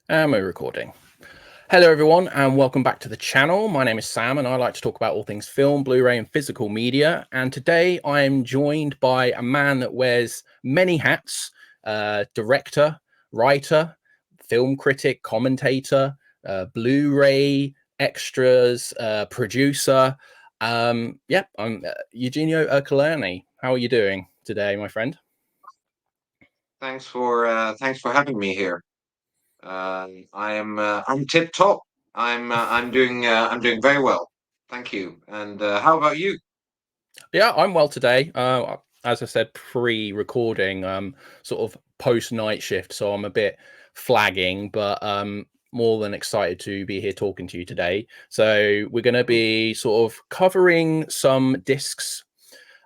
Am I recording? Hello, everyone, and welcome back to the channel. My name is Sam, and I like to talk about all things film, Blu-ray, and physical media. And today I am joined by a man that wears many hats: director, writer, film critic, commentator, Blu-ray extras, producer. I'm Eugenio Ercolani. How are you doing today, my friend? Thanks for having me here. I'm tip top. I'm doing very well. Thank you. And how about you? Yeah, I'm well today. As I said, pre-recording, sort of post night shift, so I'm a bit flagging, but more than excited to be here talking to you today. So we're going to be sort of covering some discs,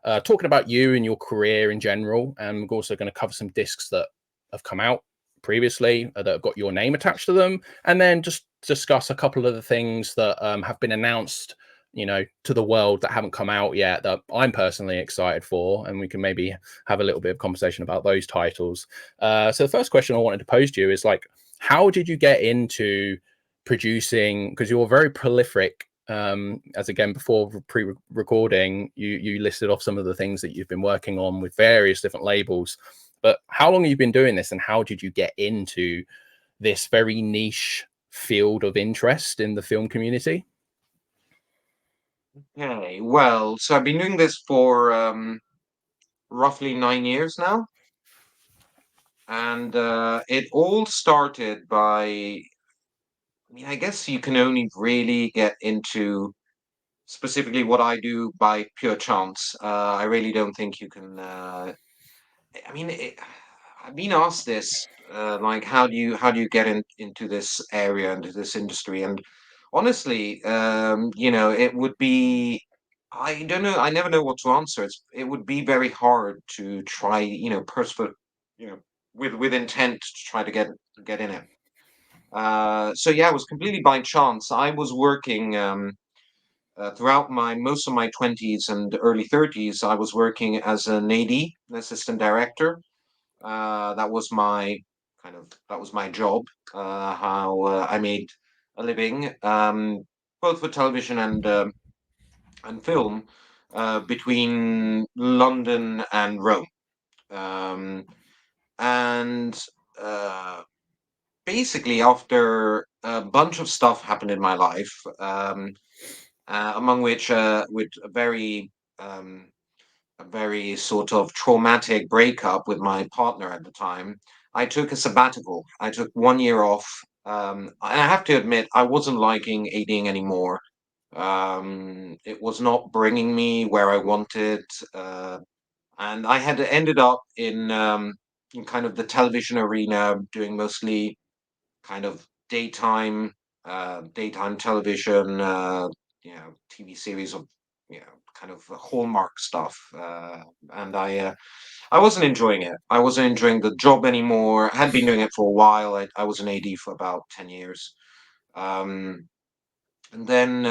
talking about you and your career in general, and we're also going to cover some discs that have come out previously that have got your name attached to them, and then just discuss a couple of the things that have been announced, to the world that haven't come out yet that I'm personally excited for, and we can maybe have a little bit of conversation about those titles. So the first question I wanted to pose to you is like, how did you get into producing? Because you're very prolific. As again before pre-recording, you listed off some of the things that you've been working on with various different labels. But how long have you been doing this, and how did you get into this very niche field of interest in the film community? Okay. Well, so I've been doing this for roughly 9 years now, and it all started by. I mean, I guess you can only really get into specifically what I do by pure chance. I really don't think you can. I mean, I've been asked this, like, how do you get into this area, into this industry? And honestly, it would be. I don't know. I never know what to answer. It would be very hard to try, persevere, you know, with intent to try to get in it. So yeah, it was completely by chance. I was working throughout my most of my 20s and early 30s. I was working as an AD, an assistant director. That was my job. How I made a living, both for television and film, between London and Rome. Um, and uh, Basically, after a bunch of stuff happened in my life, among which with um, a very sort of traumatic breakup with my partner at the time, I took a sabbatical. I took 1 year off. And I have to admit, I wasn't liking ADing anymore. It was not bringing me where I wanted. And I had ended up in kind of the television arena, doing mostly kind of daytime television, TV series of, kind of Hallmark stuff. And I wasn't enjoying it. I wasn't enjoying the job anymore. I had been doing it for a while. I was an AD for about 10 years. Um, and then,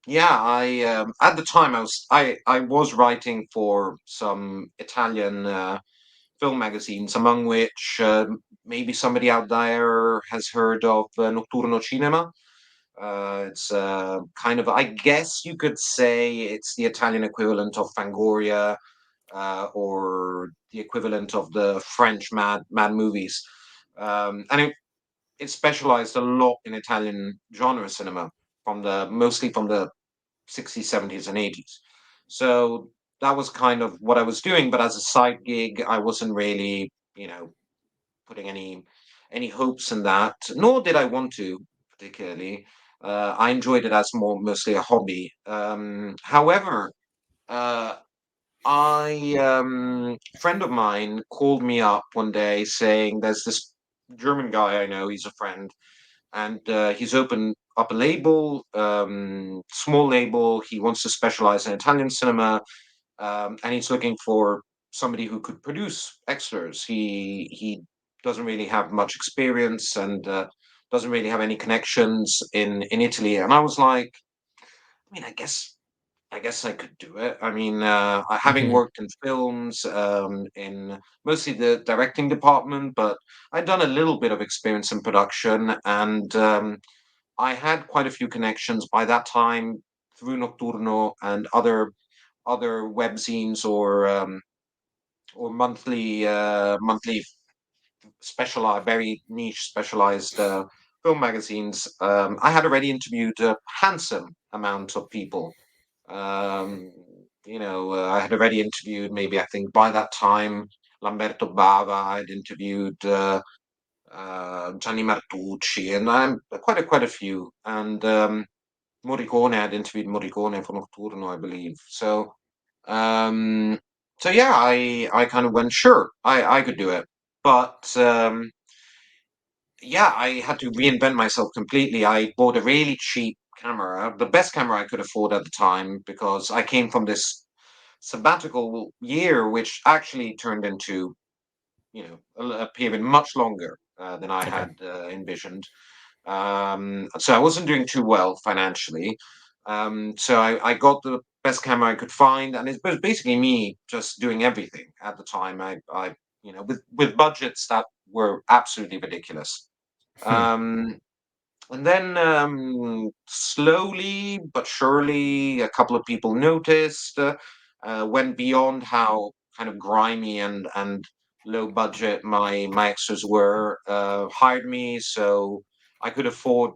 yeah, at the time I was writing for some Italian film magazines, among which maybe somebody out there has heard of Notturno Cinema. It's kind of, I guess you could say, it's the Italian equivalent of Fangoria, or the equivalent of the French Mad movies. And it specialized a lot in Italian genre cinema, mostly from the 60s, 70s, and 80s. So that was kind of what I was doing, but as a side gig, I wasn't really, putting any hopes in that, nor did I want to particularly. I enjoyed it as mostly a hobby. However, uh, friend of mine called me up one day saying there's this German guy I know. He's a friend, and he's opened up a label, small label. He wants to specialize in Italian cinema, and he's looking for somebody who could produce extras. He doesn't really have much experience, and doesn't really have any connections in Italy. And I was like, I mean, I guess. I guess I could do it. I mean, having Hmm. worked in films, in mostly the directing department, but I'd done a little bit of experience in production, and I had quite a few connections by that time through Nocturno and other webzines or monthly specialized, very niche specialized film magazines. I had already interviewed a handsome amount of people. Um, I had already interviewed, maybe I think by that time, Lamberto Bava. I'd interviewed Gianni Martucci, and I'm quite a few. And Morricone, I'd interviewed Morricone for Nocturno, I believe. Um, so yeah, I kind of went, sure, I could do it, but yeah, I had to reinvent myself completely. I bought a really cheap camera, the best camera I could afford at the time, because I came from this sabbatical year, which actually turned into, a period much longer than I Okay. had envisioned. So I wasn't doing too well financially. So I got the best camera I could find, and it was basically me just doing everything at the time. With budgets that were absolutely ridiculous. Hmm. Um, and then slowly but surely, a couple of people noticed, went beyond how kind of grimy and low budget my extras were, hired me so I could afford,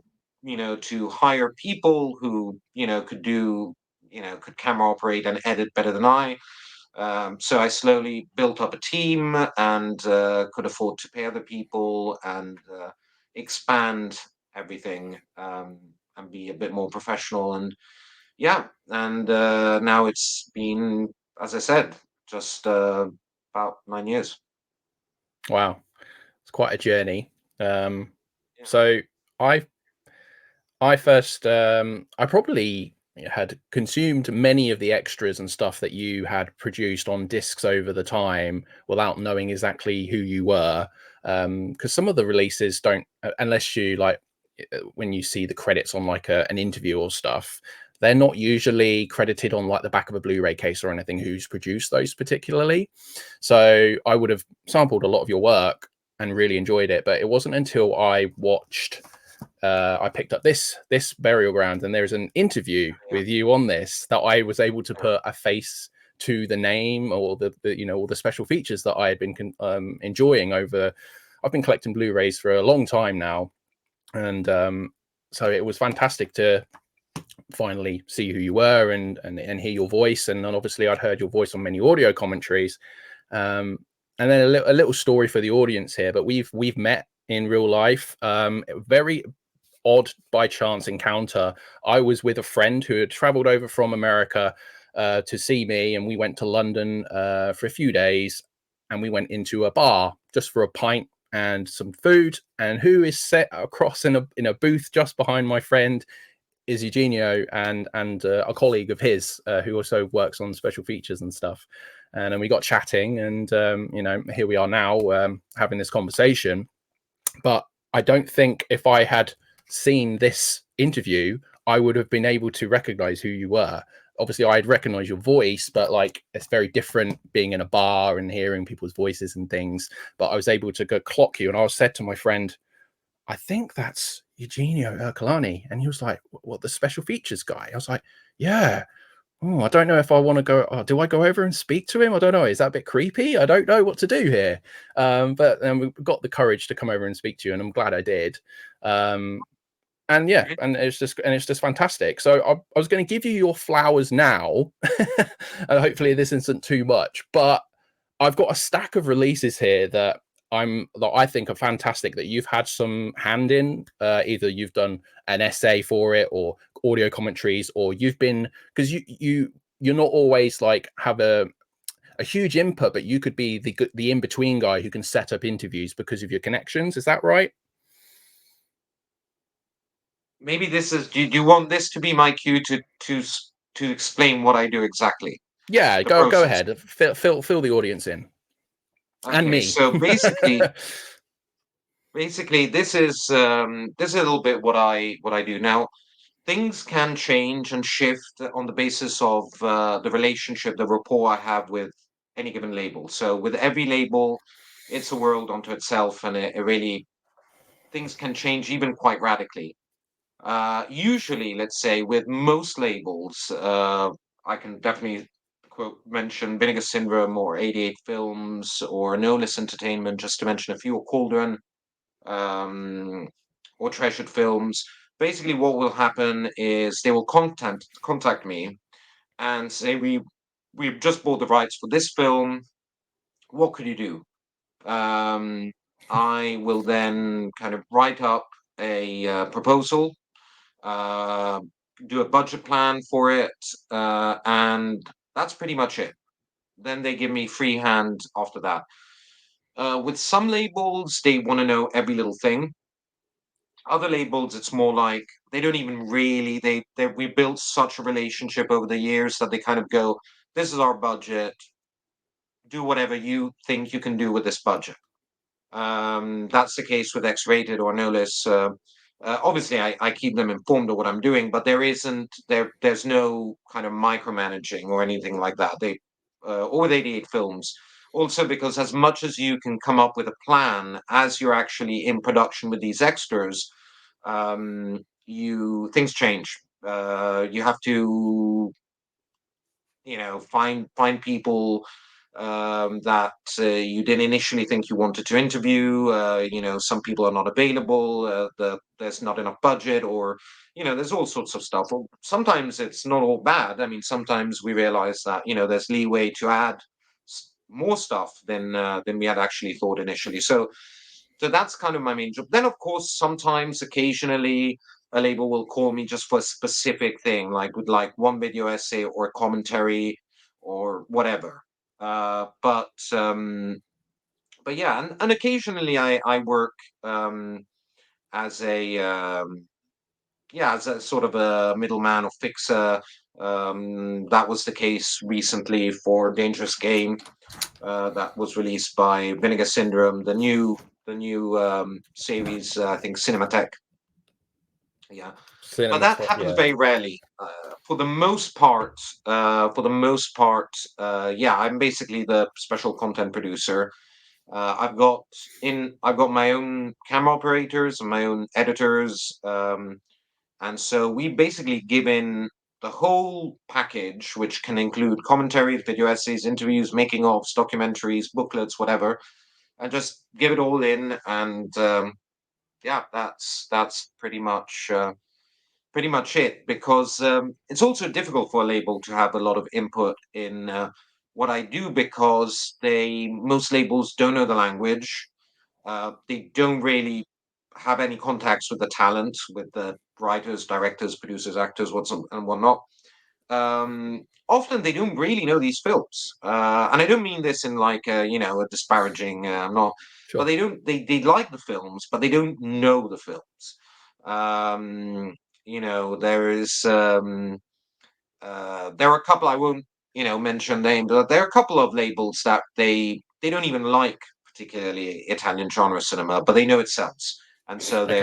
to hire people who, could camera operate and edit better than I. So I slowly built up a team and could afford to pay other people and expand everything, and be a bit more professional. And yeah, and now it's been, as I said, just about 9 years. Wow, it's quite a journey. Um, Yeah. so I I first I probably had consumed many of the extras and stuff that you had produced on discs over the time without knowing exactly who you were. Because some of the releases don't, unless you like when you see the credits on like an interview or stuff, they're not usually credited on like the back of a Blu-ray case or anything who's produced those particularly. So I would have sampled a lot of your work and really enjoyed it, but it wasn't until I picked up this burial ground, and there's an interview Yeah. with you on this that I was able to Yeah. put a face to the name or all the special features that I had been enjoying over. I've been collecting Blu-rays for a long time now, and so it was fantastic to finally see who you were and hear your voice. And then obviously I'd heard your voice on many audio commentaries. And then a little story for the audience here, but we've met in real life. Very odd by chance encounter. I was with a friend who had traveled over from America to see me, and we went to London for a few days, and we went into a bar just for a pint and some food. And who is set across in a booth just behind my friend is Eugenio and a colleague of his who also works on special features and stuff. And then we got chatting, and here we are now having this conversation. But I don't think if I had seen this interview, I would have been able to recognize who you were. Obviously, I'd recognize your voice, but like it's very different being in a bar and hearing people's voices and things. But I was able to go clock you, and I was said to my friend, I think that's Eugenio Ercolani. And he was like, what, the special features guy? I was like, yeah. Oh, I don't know if I want to go. Oh, do I go over and speak to him? I don't know. Is that a bit creepy? I don't know what to do here. But then we got the courage to come over and speak to you, and I'm glad I did. And yeah, Okay. and it's just fantastic. So I was going to give you your flowers now, and hopefully this isn't too much. But I've got a stack of releases here that I think are fantastic that you've had some hand in. Either you've done an essay for it, or audio commentaries, or you've been because you're not always like have a huge input, but you could be the in between guy who can set up interviews because of your connections. Is that right? Maybe this is. Do you want this to be my cue to explain what I do exactly? Yeah, The go process. ahead. Fill the audience in and Okay. me. So basically, this is a little bit what I do now. things can change and shift on the basis of the relationship, the rapport I have with any given label. So with every label, it's a world unto itself, and it really things can change even quite radically. Usually, let's say with most labels, I can definitely quote mention Vinegar Syndrome or 88 Films or No Less Entertainment, just to mention a few, or Cauldron, um, or Treasured Films. Basically, what will happen is they will contact me and say, we've just bought the rights for this film. What could you do? Um, I will then kind of write up a proposal, uh, do a budget plan for it, and that's pretty much it. Then they give me free hand after that. With some labels, they want to know every little thing. Other labels, it's more like they don't even really we built such a relationship over the years that they kind of go, "This is our budget. Do whatever you think you can do with this budget." That's the case with X-rated or no less. Obviously, I keep them informed of what I'm doing, but there's no kind of micromanaging or anything like that. Or with 88 Films. Also, because as much as you can come up with a plan as you're actually in production with these extras, you things change. You have to, find people that you didn't initially think you wanted to interview. Some people are not available. There's not enough budget, or there's all sorts of stuff. Or sometimes it's not all bad. I mean, sometimes we realize that there's leeway to add more stuff than we had actually thought initially. So that's kind of my main job. Then, of course, sometimes, occasionally, a label will call me just for a specific thing, like with like one video essay or a commentary or whatever. But yeah, and occasionally I work um, as a as a sort of a middleman or fixer. That was the case recently for Dangerous Game, that was released by Vinegar Syndrome, the new series, I think Cinematheque. Yeah, but that Cinematograph, happens yeah. very rarely. Yeah, I'm basically the special content producer. I've got my own camera operators and my own editors, and so we basically give in the whole package, which can include commentaries, video essays, interviews, making ofs, documentaries, booklets, whatever, and just give it all in. And yeah, that's pretty much it. Because it's also difficult for a label to have a lot of input in what I do, because they most labels don't know the language. They don't really have any contacts with the talent, with the writers, directors, producers, actors, and whatnot. Often they don't really know these films, and I don't mean this in like a disparaging. Not, but Sure. they like the films, but they don't know the films. Um, there are a couple, I won't mention names, but there are a couple of labels that they don't even like particularly Italian genre cinema, but they know it sells, and so Okay.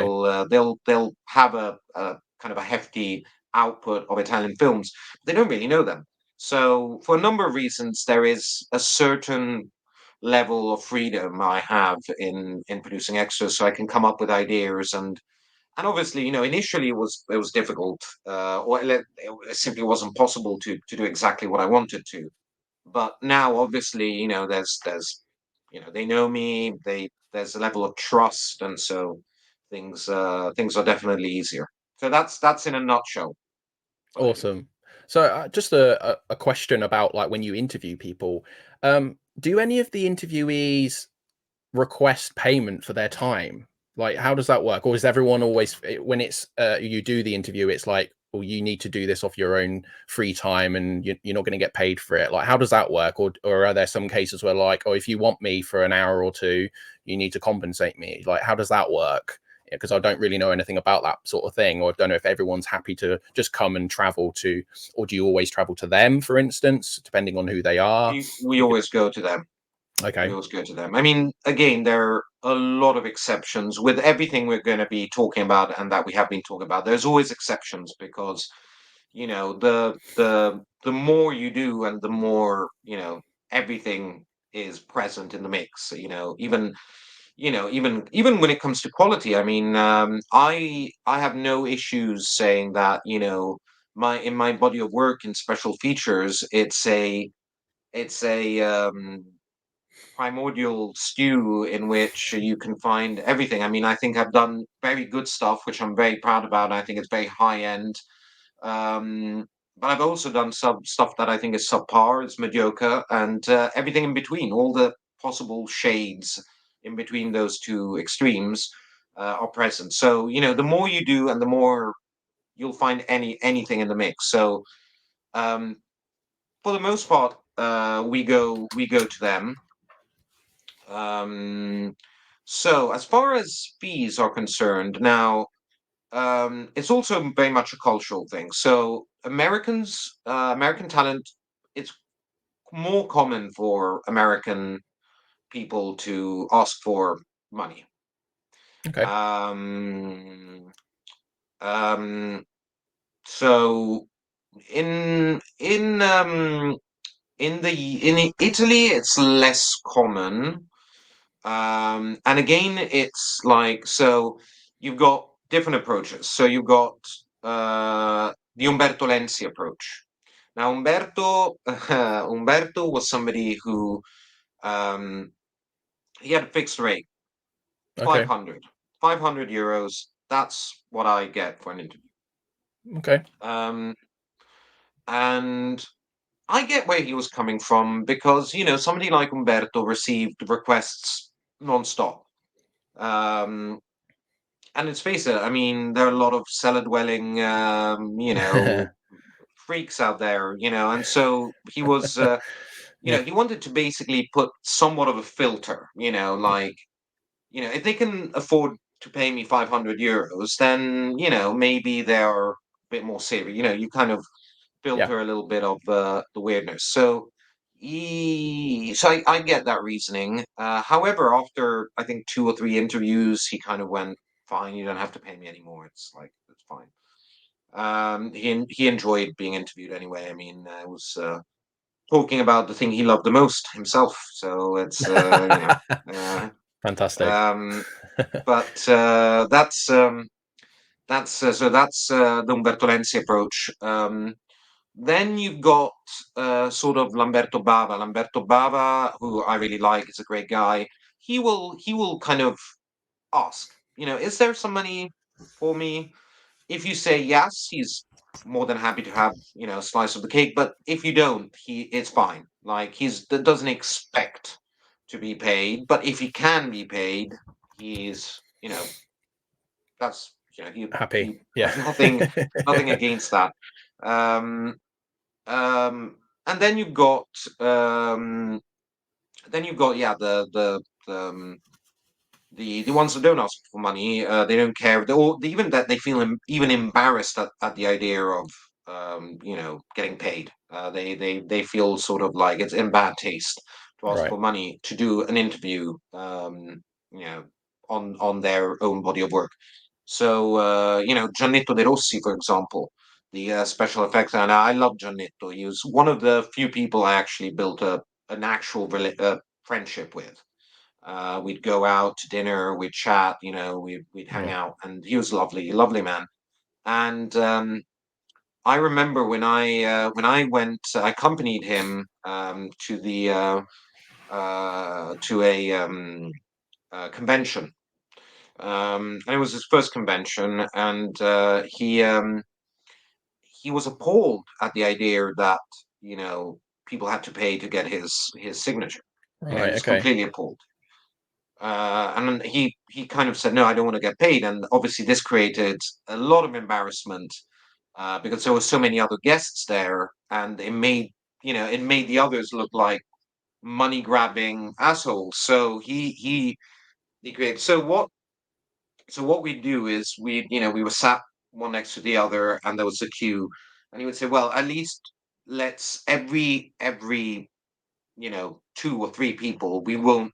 they'll have a kind of a hefty output of Italian films. They don't really know them. So for a number of reasons, there is a certain level of freedom I have in producing extras, so I can come up with ideas. And obviously, initially it was difficult, or it simply wasn't possible to do exactly what I wanted to. But now, obviously, they know me. There's a level of trust, and so things are definitely easier. So that's in a nutshell what I do. Awesome. So just a question about like when you interview people, do any of the interviewees request payment for their time? Like, how does that work? Or is everyone always, when it's you do the interview, it's like, well, you need to do this off your own free time and you're not going to get paid for it? Like, how does that work? Or are there some cases where like, oh, if you want me for an hour or two, you need to compensate me? Like, how does that work? Because I don't really know anything about that sort of thing, or I don't know if everyone's happy to just come and travel to, or do you always travel to them, for instance, depending on who they are? We always go to them. Okay. We always go to them. I mean, again, there are a lot of exceptions with everything we're going to be talking about and that we have been talking about. There's always exceptions because, the more you do and the more, everything is present in the mix. Even when it comes to quality, I mean, I have no issues saying that, my in my body of work in special features, it's a primordial stew in which you can find everything. I mean, I think I've done very good stuff, which I'm very proud about. I think it's very high end. Um, but I've also done some stuff that I think is subpar, it's mediocre, and everything in between, all the possible shades in between those two extremes are present. So, the more you do, and the more you'll find anything in the mix. So, um, for the most part, we go to them. Um, so as far as fees are concerned, now it's also very much a cultural thing. So American talent, it's more common for American people to ask for money. Okay. Um, um, so in in Italy, it's less common. And again, it's like, so you've got different approaches. So you've got the Umberto Lenzi approach. Now, Umberto was somebody who um, he had a fixed rate, Okay. 500, 500 euros. That's what I get for an interview. Okay. Um, and I get where he was coming from because, somebody like Umberto received requests non-stop. Um, And let's face it, I mean, there are a lot of cellar dwelling, freaks out there, and so he was, Yeah. he wanted to basically put somewhat of a filter, like, if they can afford to pay me 500 euros, then, maybe they're a bit more serious, you kind of Yeah. filter a little bit of the weirdness. So, I get that reasoning. However, after I think two or three interviews, he kind of went, "Fine, you don't have to pay me anymore. It's like it's fine." He enjoyed being interviewed anyway. I mean, I was talking about the thing he loved the most himself. So it's uh, Fantastic. um, but that's the Umberto Lenzi approach. Then you've got sort of Lamberto Bava. Lamberto Bava, who I really like, is a great guy. He will kind of ask, is there some money for me? If you say yes, he's more than happy to have, a slice of the cake. But if you don't, it's fine. Like doesn't expect to be paid. But if he can be paid, he's, that's, Happy. he Yeah. has nothing against that. Um, um, and um, then you've got, yeah, the ones that don't ask for money. They don't care. Or even that they feel even embarrassed at the idea of getting paid. They feel sort of like it's in bad taste to ask Right. for money to do an interview. You know, on their own body of work. So Giannetto De Rossi, for example, the special effects, and I love Giannetto. He was one of the few people I actually built an actual friendship with. We'd go out to dinner, we'd chat, we'd hang Yeah. out, and he was lovely, lovely man. And I remember when I went, I accompanied him to a convention, and it was his first convention, and he was appalled at the idea that people had to pay to get his signature. He Right. was Okay. completely appalled. And then he kind of said, "No, I don't want to get paid." And obviously, this created a lot of embarrassment because there were so many other guests there, and it made the others look like money grabbing assholes. So he created. So what we do is we were sat one next to the other, and there was a queue, and he would say, "Well, at least let's every 2 or 3 people, we won't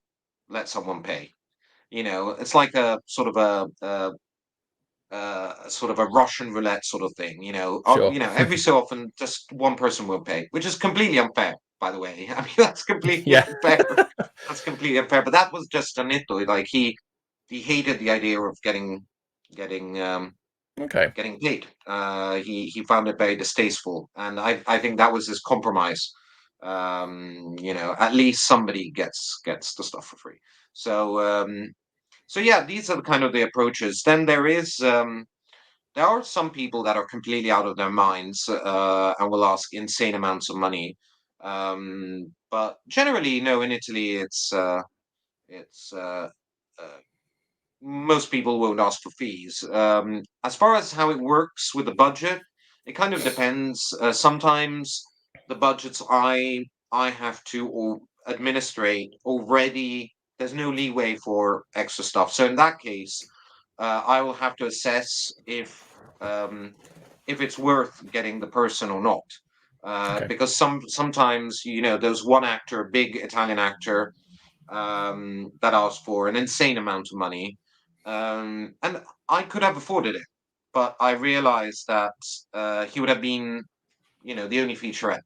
let someone pay. You know, it's like a sort of a Russian roulette sort of thing. Sure. Every so often, just one person will pay, which is completely unfair, by the way. I mean, that's completely Yeah. unfair. That's completely unfair. But that was just Anito. Like he hated the idea of getting Okay. getting paid. He found it very distasteful, and I think that was his compromise. At least somebody gets the stuff for free. So so yeah, these are the kind of the approaches. Then there are some people that are completely out of their minds and will ask insane amounts of money. But generally, no, in Italy, it's uh, most people won't ask for fees. As far as how it works with the budget, it kind of depends. Sometimes the budgets I have to or administrate already, there's no leeway for extra stuff. So in that case, I will have to assess if it's worth getting the person or not. Okay. Because sometimes there's one actor, a big Italian actor, that asked for an insane amount of money, and I could have afforded it, but I realized that he would have been, the only featurette.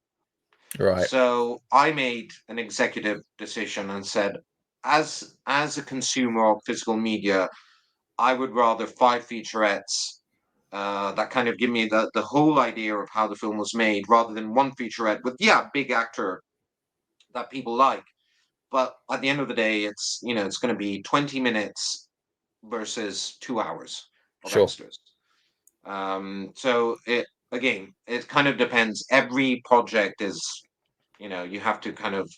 Right. So I made an executive decision and said, as a consumer of physical media, I would rather 5 featurettes that kind of give me the whole idea of how the film was made, rather than one featurette with big actor that people like. But at the end of the day, it's going to be 20 minutes versus 2 hours of Sure. extras. So it kind of depends. Every project is, you have to kind of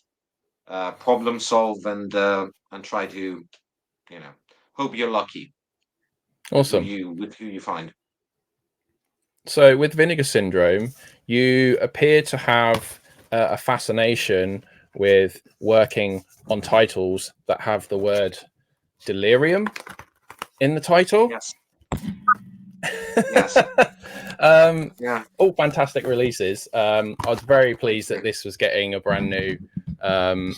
problem solve and try to, you know, hope you're lucky with Awesome. who you find. So with Vinegar Syndrome, you appear to have a fascination with working on titles that have the word delirium in the title. Yes. Yes. um, Yeah. all fantastic releases. I was very Thank pleased that you. this was getting a brand new um,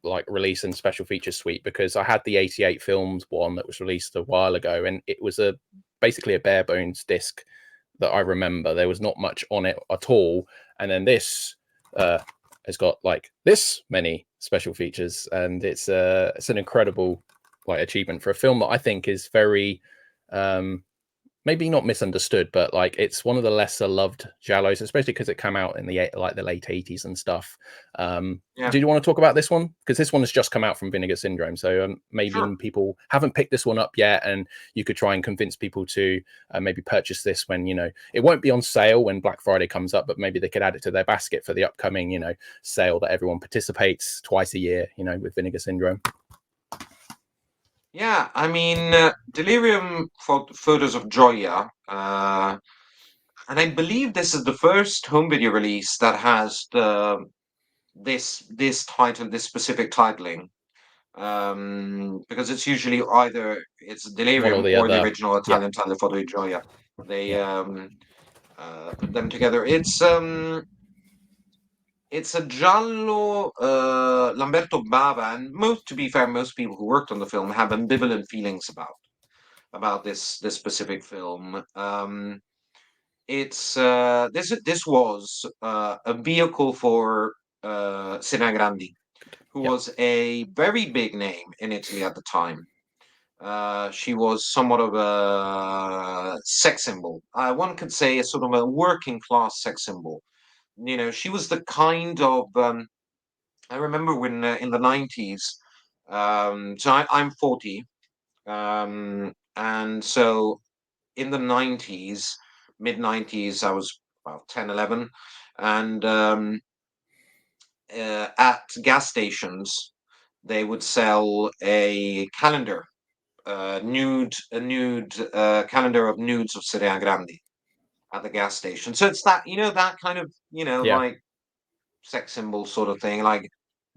like release and special features suite, because I had the 88 films one that was released a while ago, and it was basically a bare bones disc that I remember. There was not much on it at all, and then this has got like this many special features, and it's an incredible like achievement for a film that I think is very maybe not misunderstood, but like it's one of the lesser loved giallos, especially because it came out in the late 80s and stuff. Yeah. Did you want to talk about this one? Because this one has just come out from Vinegar Syndrome, so maybe Sure. people haven't picked this one up yet, and you could try and convince people to maybe purchase this when it won't be on sale when Black Friday comes up, but maybe they could add it to their basket for the upcoming sale that everyone participates twice a year with Vinegar Syndrome. Yeah. I mean, Delirium Photos of Gioia. And I believe this is the first home video release that has this title, this specific titling, because it's usually either it's One or Delirium the or the other. original Yeah. Italian title, Foto di Gioia. They Yeah. put them together. It's a giallo. Lamberto Bava, and to be fair, most people who worked on the film have ambivalent feelings about this specific film. This was a vehicle for Sena Grandi, who Yeah. was a very big name in Italy at the time. She was somewhat of a sex symbol. One could say a sort of a working class sex symbol. She was the kind of. I remember when in the 90s. I'm 40, and so in the 90s, mid 90s, I was about 10, 11, and at gas stations, they would sell a calendar, a nude calendar of nudes of Serea Grandi at the gas station. So it's that kind of, Yeah. like sex symbol sort of thing, like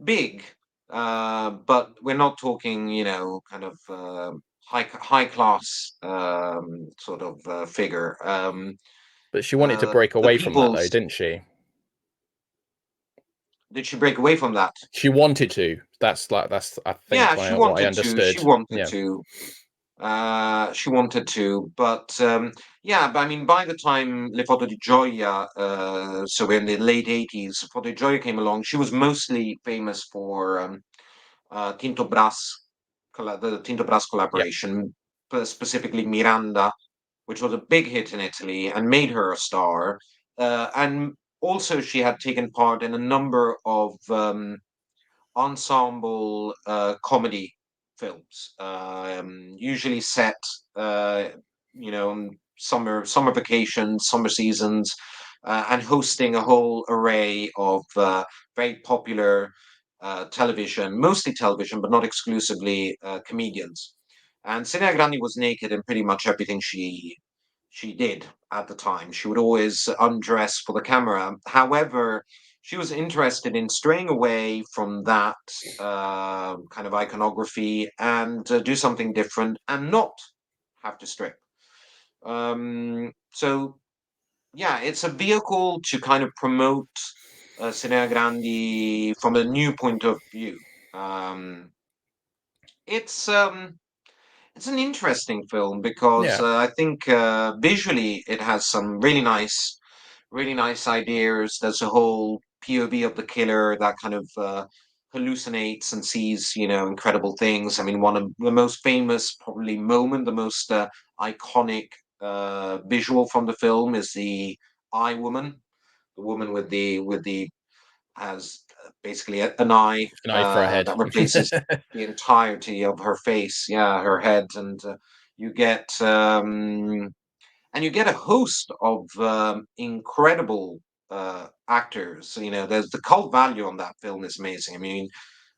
big, but we're not talking, kind of high class sort of figure. But she wanted to break The away from that, though, people's didn't she? Did she break away from that? She wanted to. That's I think Yeah, she what I wanted to. She understood. wanted Yeah, to. She wanted to, but yeah, but I mean, by the time Le Foto di Gioia, so in the late 80s, Foto di Gioia came along, she was mostly famous for Tinto Brass, the Tinto Brass yeah. collaboration, specifically Miranda, which was a big hit in Italy and made her a star. And also, she had taken part in a number of ensemble comedy films, usually set, uh, on summer vacations, summer seasons, and hosting a whole array of very popular television, mostly television, but not exclusively comedians. And Sinea Grandi was naked in pretty much everything she did at the time. She would always undress for the camera. However, she was interested in straying away from that kind of iconography and do something different and not have to strip. So, yeah, it's a vehicle to kind of promote Cinea Grandi from a new point of view. Um, it's um, it's an interesting film because Yeah. I think visually it has some really nice ideas. There's a whole POV of the killer that kind of hallucinates and sees, incredible things. I mean, one of the most famous, probably moment, the most iconic visual from the film is the Eye Woman, the woman with the has basically an eye An eye for a head. that replaces the entirety of her face, yeah, her head, and you get a host of incredible actors. There's the cult value on that film is amazing. I mean,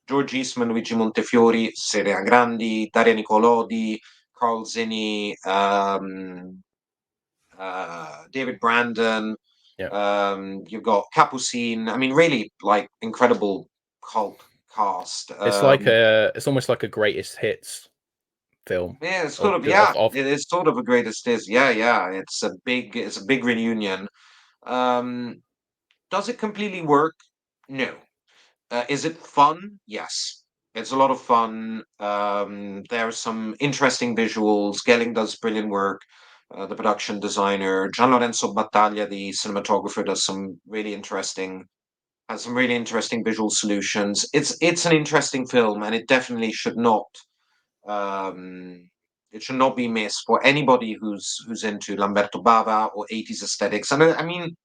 George Eastman, Luigi Montefiore, Seria Grandi, Daria Nicolodi, Carl Zinni, David Brandon. Yeah. You've got Capucine. I mean, really, like incredible cult cast. It's almost like a greatest hits film Yeah, it's sort of of the of, yeah, of it is sort of a greatest hits. Yeah, yeah. It's a big reunion. Um, does it completely work? No. Is it fun? Yes. It's a lot of fun. There are some interesting visuals. Gelling does brilliant work. The production designer, Gian Lorenzo Battaglia, the cinematographer, has some really interesting visual solutions. It's an interesting film, and um, it should not be missed for anybody who's into Lamberto Bava or 80s aesthetics. And I mean,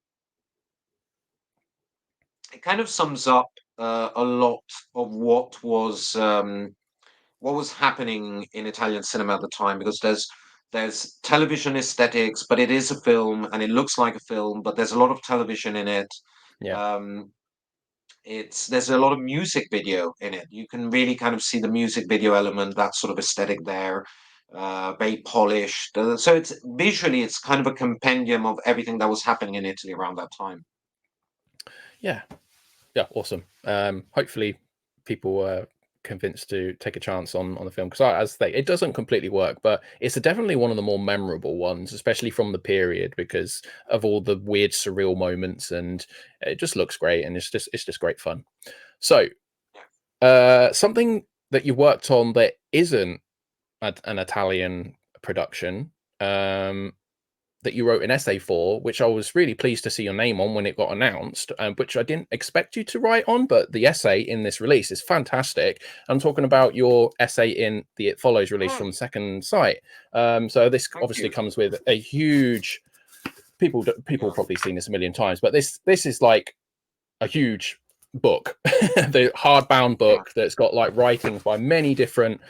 it kind of sums up a lot of what was happening in Italian cinema at the time, because there's television aesthetics, but it is a film and it looks like a film, but there's a lot of television in it. yeah. Um, there's a lot of music video in it. You can really kind of see the music video element, that sort of aesthetic there. Very polished. So it's visually, it's kind of a compendium of everything that was happening in Italy around that time. Yeah. Yeah, awesome. Hopefully people are convinced to take a chance on the film, because as they it doesn't completely work, but it's definitely one of the more memorable ones, especially from the period, because of all the weird surreal moments, and it just looks great, and it's just great fun. So something that you worked on that isn't an Italian production, that you wrote an essay for, which I was really pleased to see your name on when it got announced, which I didn't expect you to write on, but the essay in this release is fantastic. I'm talking about your essay in the It Follows release Mm, from Second Sight. So this thank obviously you. comes with a huge people Yeah. probably seen this a million times, but this is like a huge book, the hardbound Yeah. book that's got like writings by many different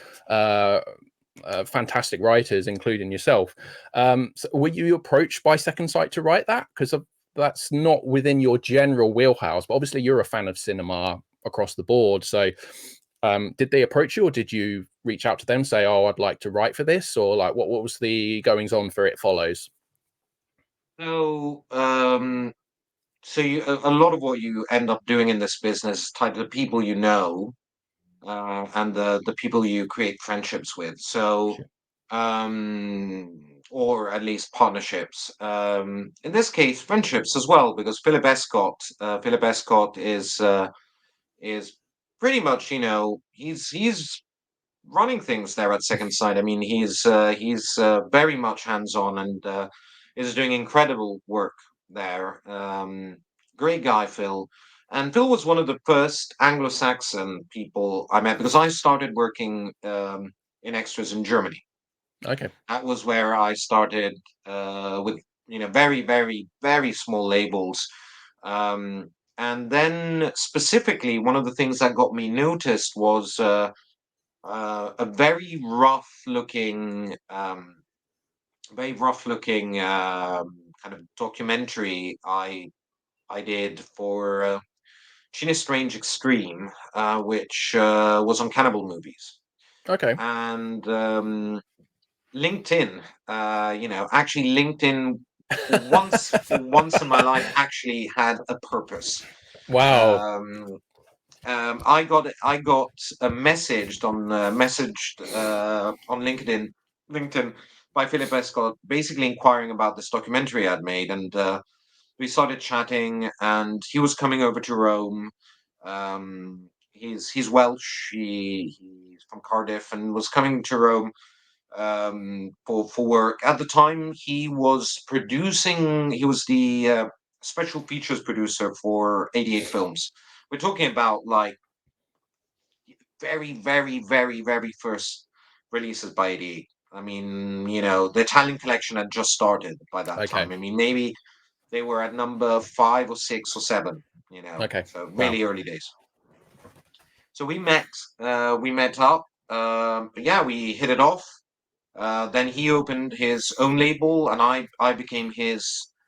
fantastic writers, including yourself. So were you approached by Second Sight to write that? Because that's not within your general wheelhouse, but obviously you're a fan of cinema across the board. So did they approach you, or did you reach out to them, say, "Oh, I'd like to write for this," or like what was the goings on for It Follows? So, a lot of what you end up doing in this business is tied to the people you know, and the people you create friendships with. So, Sure. or at least partnerships. In this case, friendships as well, because Philip Escott is is pretty much, he's running things there at Second Sight. I mean, he's very much hands on and is doing incredible work there. Great guy, Phil. And Phil was one of the first Anglo-Saxon people I met because I started working in extras in Germany. Okay. That was where I started with very very very small labels. And then specifically, one of the things that got me noticed was a very rough looking kind of documentary I did for China Strange Extreme, which was on cannibal movies. Okay. And LinkedIn, actually LinkedIn for once in my life actually had a purpose. Wow. Um, I got a messaged on LinkedIn by Philip Escott, basically inquiring about this documentary I'd made, and we started chatting. And he was coming over to Rome. He's Welsh. He's from Cardiff and was coming to Rome for work. At the time, he was producing. He was the special features producer for 88 Films. We're talking about like very, very, very, very first releases by 88. I mean, the Italian collection had just started by that Okay. time. I mean, maybe they were at number 5 or 6 or 7. Okay. So Wow. really early days. So we met up. Yeah, we hit it off. Then he opened his own label, and I became his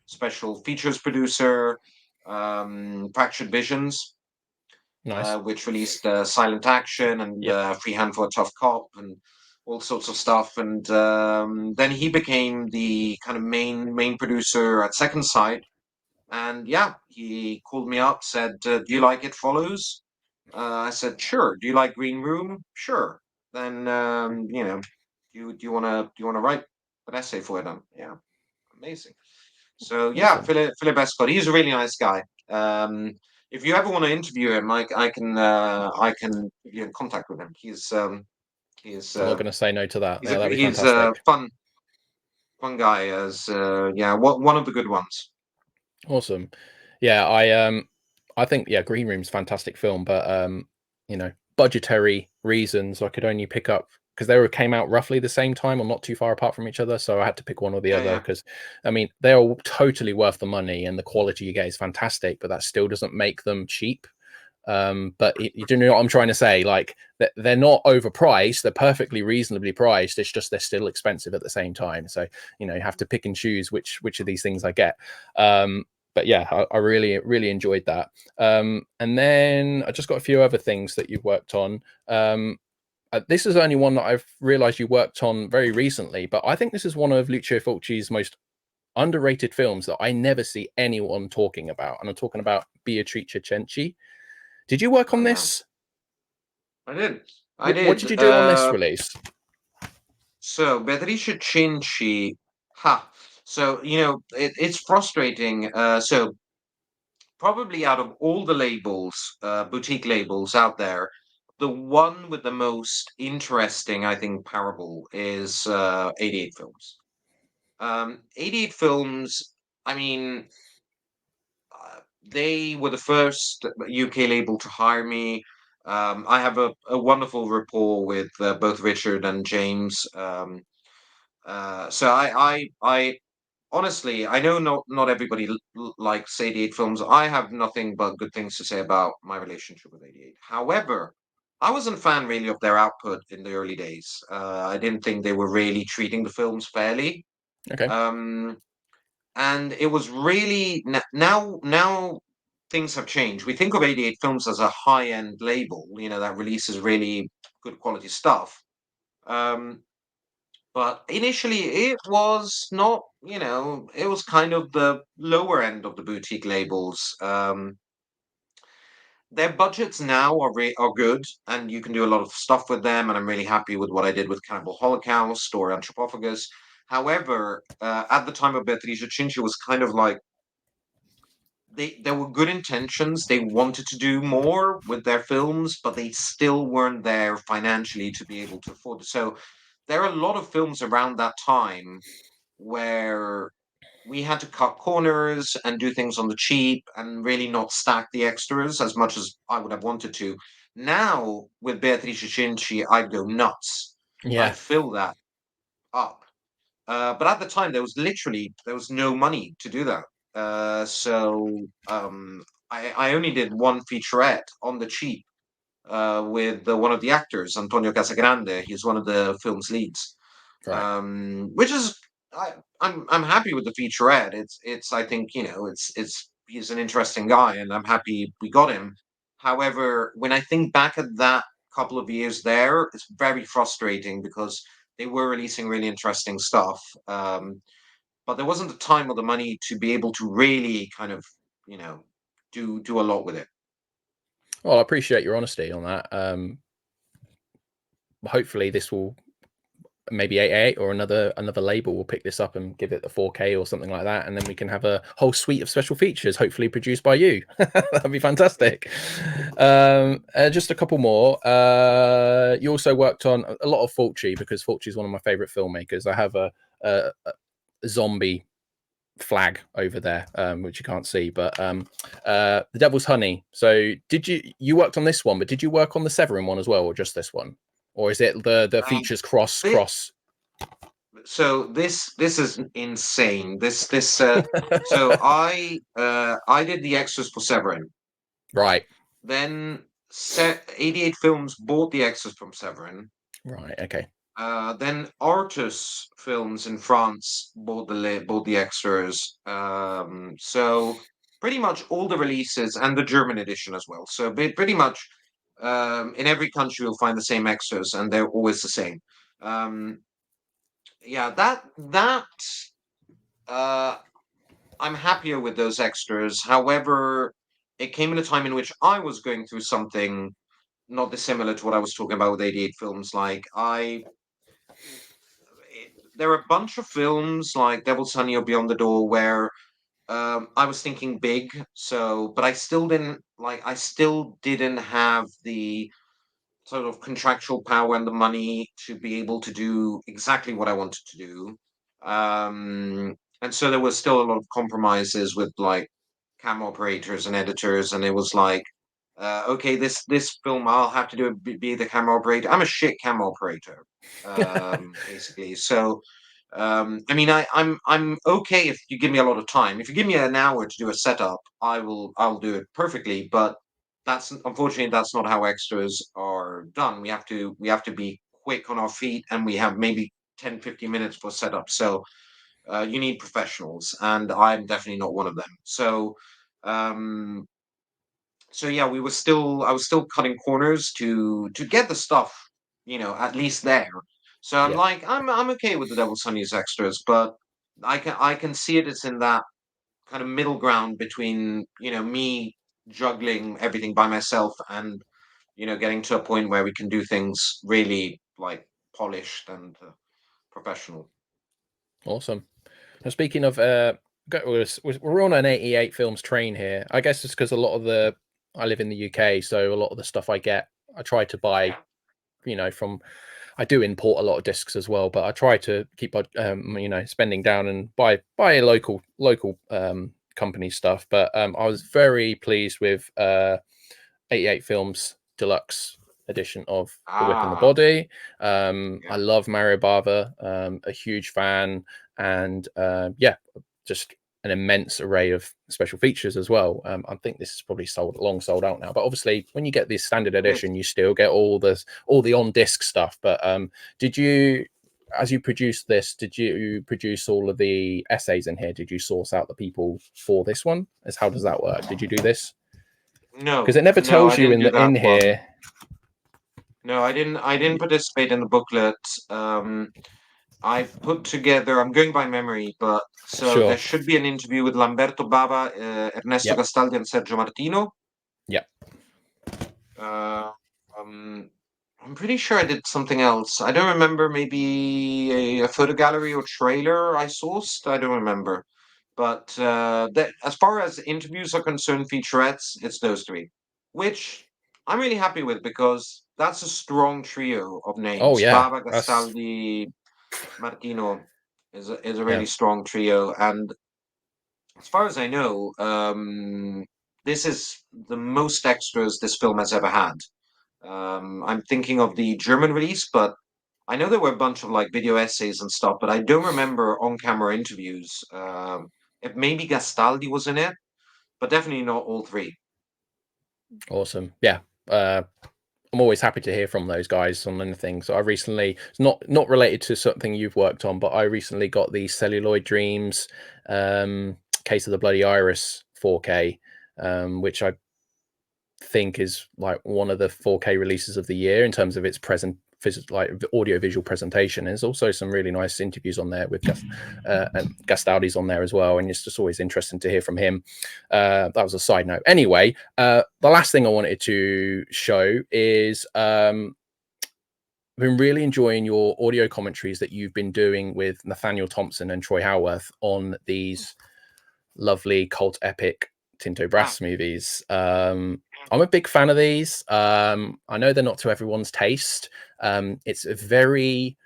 special features producer, Fractured Visions, Nice. which released Silent Action and Yep. Freehand for a Tough Cop and all sorts of stuff. And then he became the kind of main producer at Second Sight. And yeah, he called me up, said, "Do you like It Follows?" I said, "Sure." "Do you like Green Room?" "Sure." "Then do you wanna write an essay for it?" Yeah, amazing. So yeah, Awesome. Philip Escott, he's a really nice guy. If you ever want to interview him, I can put you in contact with him. He's I'm not uh, going to say no to that. he's Yeah, a that'd be he's a fantastic. fun guy, as yeah, one of the good ones. Awesome. Yeah, I think yeah, Green Room's a fantastic film, but budgetary reasons I could only pick up because they were came out roughly the same time or not too far apart from each other, so I had to pick one or the Yeah, other yeah, because I mean they are totally worth the money and the quality you get is fantastic, but that still doesn't make them cheap. But you do know what I'm trying to say? Like they're not overpriced; they're perfectly reasonably priced. It's just they're still expensive at the same time. So you have to pick and choose which of these things I get. But yeah, I really enjoyed that. And then I just got a few other things that you've worked on. This is only one that I've realized you worked on very recently, but I think this is one of Lucio Fulci's most underrated films that I never see anyone talking about. And I'm talking about Beatrice Cenci. Did you work oh on yeah, this? I did. I What did. did you do on this release? So Beatrice Cinci, ha. So it's frustrating. So probably out of all the labels, boutique labels out there, the one with the most interesting, I think, parable is 88 Films. 88 Films, I mean, they were the first UK label to hire me. I have a wonderful rapport with both Richard and James. So I honestly, I know not everybody likes 88 Films. I have nothing but good things to say about my relationship with 88. However, I wasn't a fan really of their output in the early days. I didn't think they were really treating the films fairly. Okay. Um, and it was really now things have changed. We think of 88 Films as a high-end label, that releases really good quality stuff. Um, but initially, it was not, it was kind of the lower end of the boutique labels. Their budgets now are good, and you can do a lot of stuff with them. And I'm really happy with what I did with Cannibal Holocaust or Anthropophagus. However, at the time of Beatrice Cinci was kind of like there were good intentions. They wanted to do more with their films, but they still weren't there financially to be able to afford it. So there are a lot of films around that time where we had to cut corners and do things on the cheap and really not stack the extras as much as I would have wanted to. Now with Beatrice Cinci, I'd go nuts. Yeah. I'd fill that up. But at the time, there was no money to do that. I only did one featurette on the cheap with one of the actors, Antonio Casagrande. He's one of the film's leads, Right. which is I'm happy with the featurette. It's I think it's he's an interesting guy, and I'm happy we got him. However, when I think back at that couple of years there, it's very frustrating because they were releasing really interesting stuff, but there wasn't the time or the money to be able to really kind of you know do a lot with it. Well, I appreciate your honesty on that. Hopefully this will, maybe 888 or another label will pick this up and give it the 4K or something like that, and then we can have a whole suite of special features, hopefully produced by you. That'd be fantastic. Just a couple more. You also worked on a lot of Fulci, because Fulci is one of my favorite filmmakers. I have a zombie flag over there, which you can't see, but The Devil's Honey. So you worked on this one, but did you work on the Severin one as well, or just this one? Or is it the Um, features cross thi- cross? so this is insane. I did the extras for Severin. Right. Then 88 Films bought the extras from Severin. Right. Okay. Then Artus Films in France bought the extras. So pretty much all the releases and the German edition as well. So pretty much in every country you'll find the same extras, and they're always the same. Um, yeah, that uh, I'm happier with those extras. However, it came at a time in which I was going through something not dissimilar to what I was talking about with 88 Films. There are a bunch of films like Devil's Honey or Beyond the Door where I was thinking big, but I still didn't have the sort of contractual power and the money to be able to do exactly what I wanted to do. And so there was still a lot of compromises with like camera operators and editors, and it was like, okay, this film I'll have to be the camera operator. I'm a shit camera operator, basically. I mean, I'm okay if you give me a lot of time. If you give me an hour to do a setup, I'll do it perfectly. But that's unfortunately that's not how extras are done. We have to be quick on our feet, and we have maybe 10-15 minutes for setup. So you need professionals, and I'm definitely not one of them. Um, so yeah, I was still cutting corners to get the stuff, at least there. So I'm Yeah. like, I'm okay with the Devil's Honey's extras, but I can see it as in that kind of middle ground between me juggling everything by myself and getting to a point where we can do things really like polished and professional. Awesome. Now, speaking of, we're on an 88 films train here. I guess it's because I live in the UK, so a lot of the stuff I try to buy, Yeah. from. I do import a lot of discs as well, but I try to keep, spending down and buy local company stuff. But I was very pleased with 88 Films Deluxe edition of The Whip and the Ah, Body. I yeah. love Mario Bava, a huge fan, and yeah, just an immense array of special features as well. I think this is probably long sold out now, but obviously when you get the standard Yes. edition, you still get all the on disc stuff. But did you, as you produced this, did you produce all of the essays in here? Did you source out the people for this one? As how does that work? Did you do this? Because No, it never no, I tells you didn't in do the that in one. here. No, I didn't participate in the booklet. Um, I put together, I'm going by memory, but so there Sure. should be an interview with Lamberto Bava, Ernesto Yep. Gastaldi, and Sergio Martino. Yep. Uh, um, I'm pretty sure I did something else. I don't remember, maybe a photo gallery or trailer I sourced. I don't remember. But as far as interviews are concerned, featurettes, it's those three, which I'm really happy with because that's a strong trio of Oh names. yeah, Bava, that's Gastaldi, Martino is a yeah. really strong trio, and as far as I know, this is the most extras this film has ever had. I'm thinking of the German release, but I know there were a bunch of like video essays and stuff, but I don't remember on-camera interviews. If maybe Gastaldi was in it, but definitely not all three. Awesome. Yeah. I'm always happy to hear from those guys on anything. So I recently, it's not related to something you've worked on, but I recently got the Celluloid Dreams Case of the Bloody Iris 4K, which I think is like one of the 4K releases of the year in terms of its like audio visual presentation. There's also some really nice interviews on there with and Gastaldi's on there as well, and it's just always interesting to hear from him. That was a side note. Anyway, the last thing I wanted to show is I've been really enjoying your audio commentaries that you've been doing with Nathaniel Thompson and Troy Howarth on these lovely cult epic Tinto Ah, Brass movies. I'm a big fan of these. I know they're not to everyone's taste. It's a very,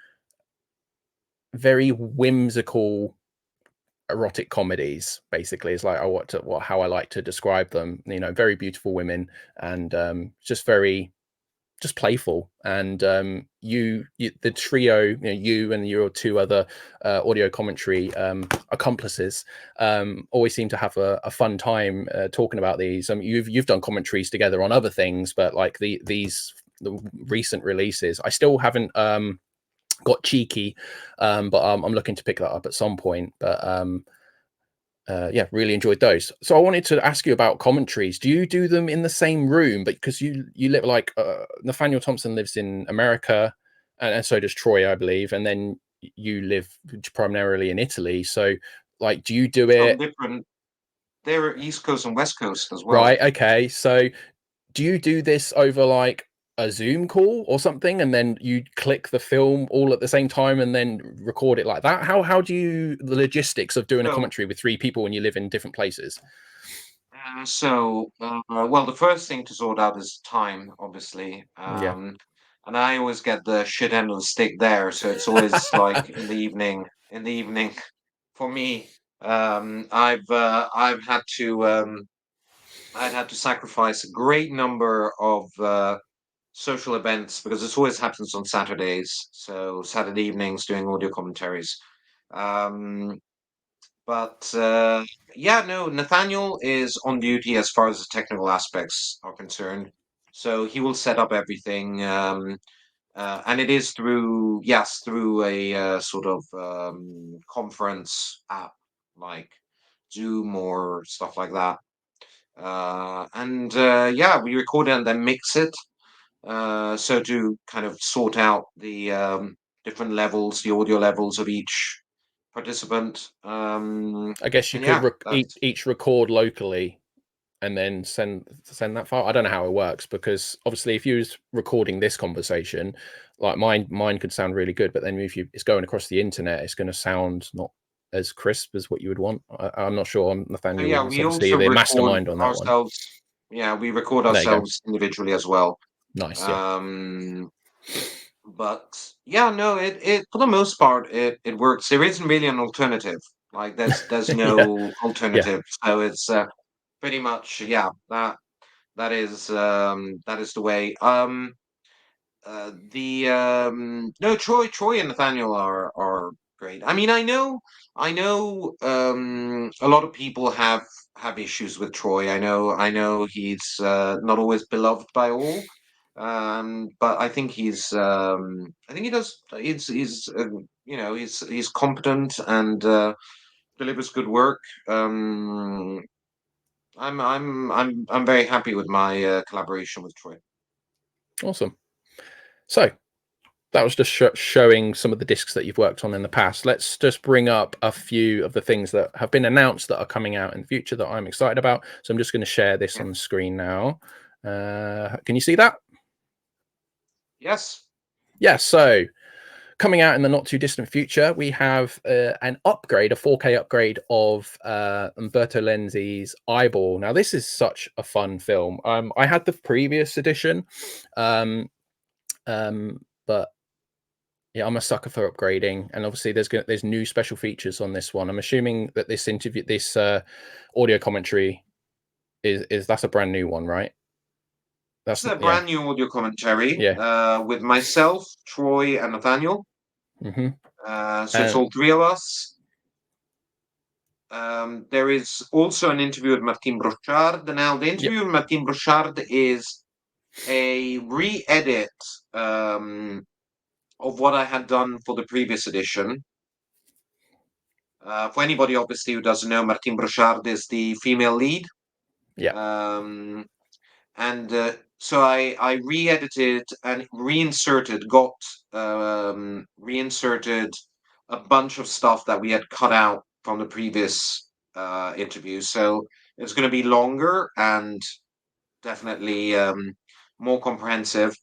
very whimsical erotic comedies. Basically, is like how I like to describe them. You know, very beautiful women and just very just playful. And the trio, you and your two other audio commentary accomplices always seem to have a fun time talking about these. You've done commentaries together on other things, but like the recent releases, I still haven't got cheeky, but I'm looking to pick that up at some point. But yeah, really enjoyed those. So I wanted to ask you about commentaries. Do you do them in the same room? But because you live like Nathaniel Thompson lives in America, and so does Troy, I believe, and then you live primarily in Italy. So like, do you do some it different. They're East Coast and West Coast as well. right? Okay, so do you do this over like a Zoom call or something, and then you click the film all at the same time and then record it like that? How do you the logistics of doing a So, commentary with three people when you live in different places? well, the first thing to sort out is time, obviously. Yeah. And I always get the shit end of the stick there, so it's always like in the evening. In the evening, for me, I've had to I'd had to sacrifice a great number of social events because this always happens on Saturdays. So Saturday evenings doing audio commentaries. Um, but yeah, no, Nathaniel is on duty as far as the technical aspects are concerned. So he will set up everything, and it is through yes through a sort of conference app like Zoom or stuff like that. And yeah, we record it and then mix it. So to kind of sort out the different levels, the audio levels of each participant. I guess you And could yeah, that's each record locally and then send that file. I don't know how it works because obviously if you was recording this conversation, like mine could sound really good, but then if it's going across the internet, it's going to sound not as crisp as what you would want. I'm not sure. so yeah, Nathaniel is we obviously also the record mastermind on that one. ourselves. Yeah, we record There you go. ourselves individually as well. Nice. Yeah. Um, but yeah, no, it for the most part it works. There isn't really an alternative. Like there's Yeah. no Yeah. alternative. So it's pretty much yeah that is the way. The no Troy and Nathaniel are great. I mean I know a lot of people have issues with Troy. I know he's not always beloved by all. But I think I think he does he's you know he's competent and delivers good work. I'm very happy with my collaboration with Troy. Awesome. So that was just showing some of the discs that you've worked on in the past. Let's just bring up a few of the things that have been announced that are coming out in the future that I'm excited about. So I'm just going to share this Yeah. on the screen now. Can you see that? Yes. Yeah. So coming out in the not too distant future, we have an upgrade, a 4K upgrade of Umberto Lenzi's Eyeball. Now, this is such a fun film. I had the previous edition, but yeah, I'm a sucker for upgrading, and obviously there's new special features on this one. I'm assuming that this audio commentary is that's a brand new one, right? This That's is a yeah, brand new audio commentary yeah. with myself, Troy, and Nathaniel. Mm-hmm. So it's all three of us. There is also an interview with Martin Brochard. Now, the Yep. interview with Martin Brochard is a re-edit of what I had done for the previous edition. For anybody, obviously, who doesn't know, Martin Brochard is the female lead. Yeah. So I re-edited and reinserted a bunch of stuff that we had cut out from the previous interview. So it's going to be longer and definitely more comprehensive.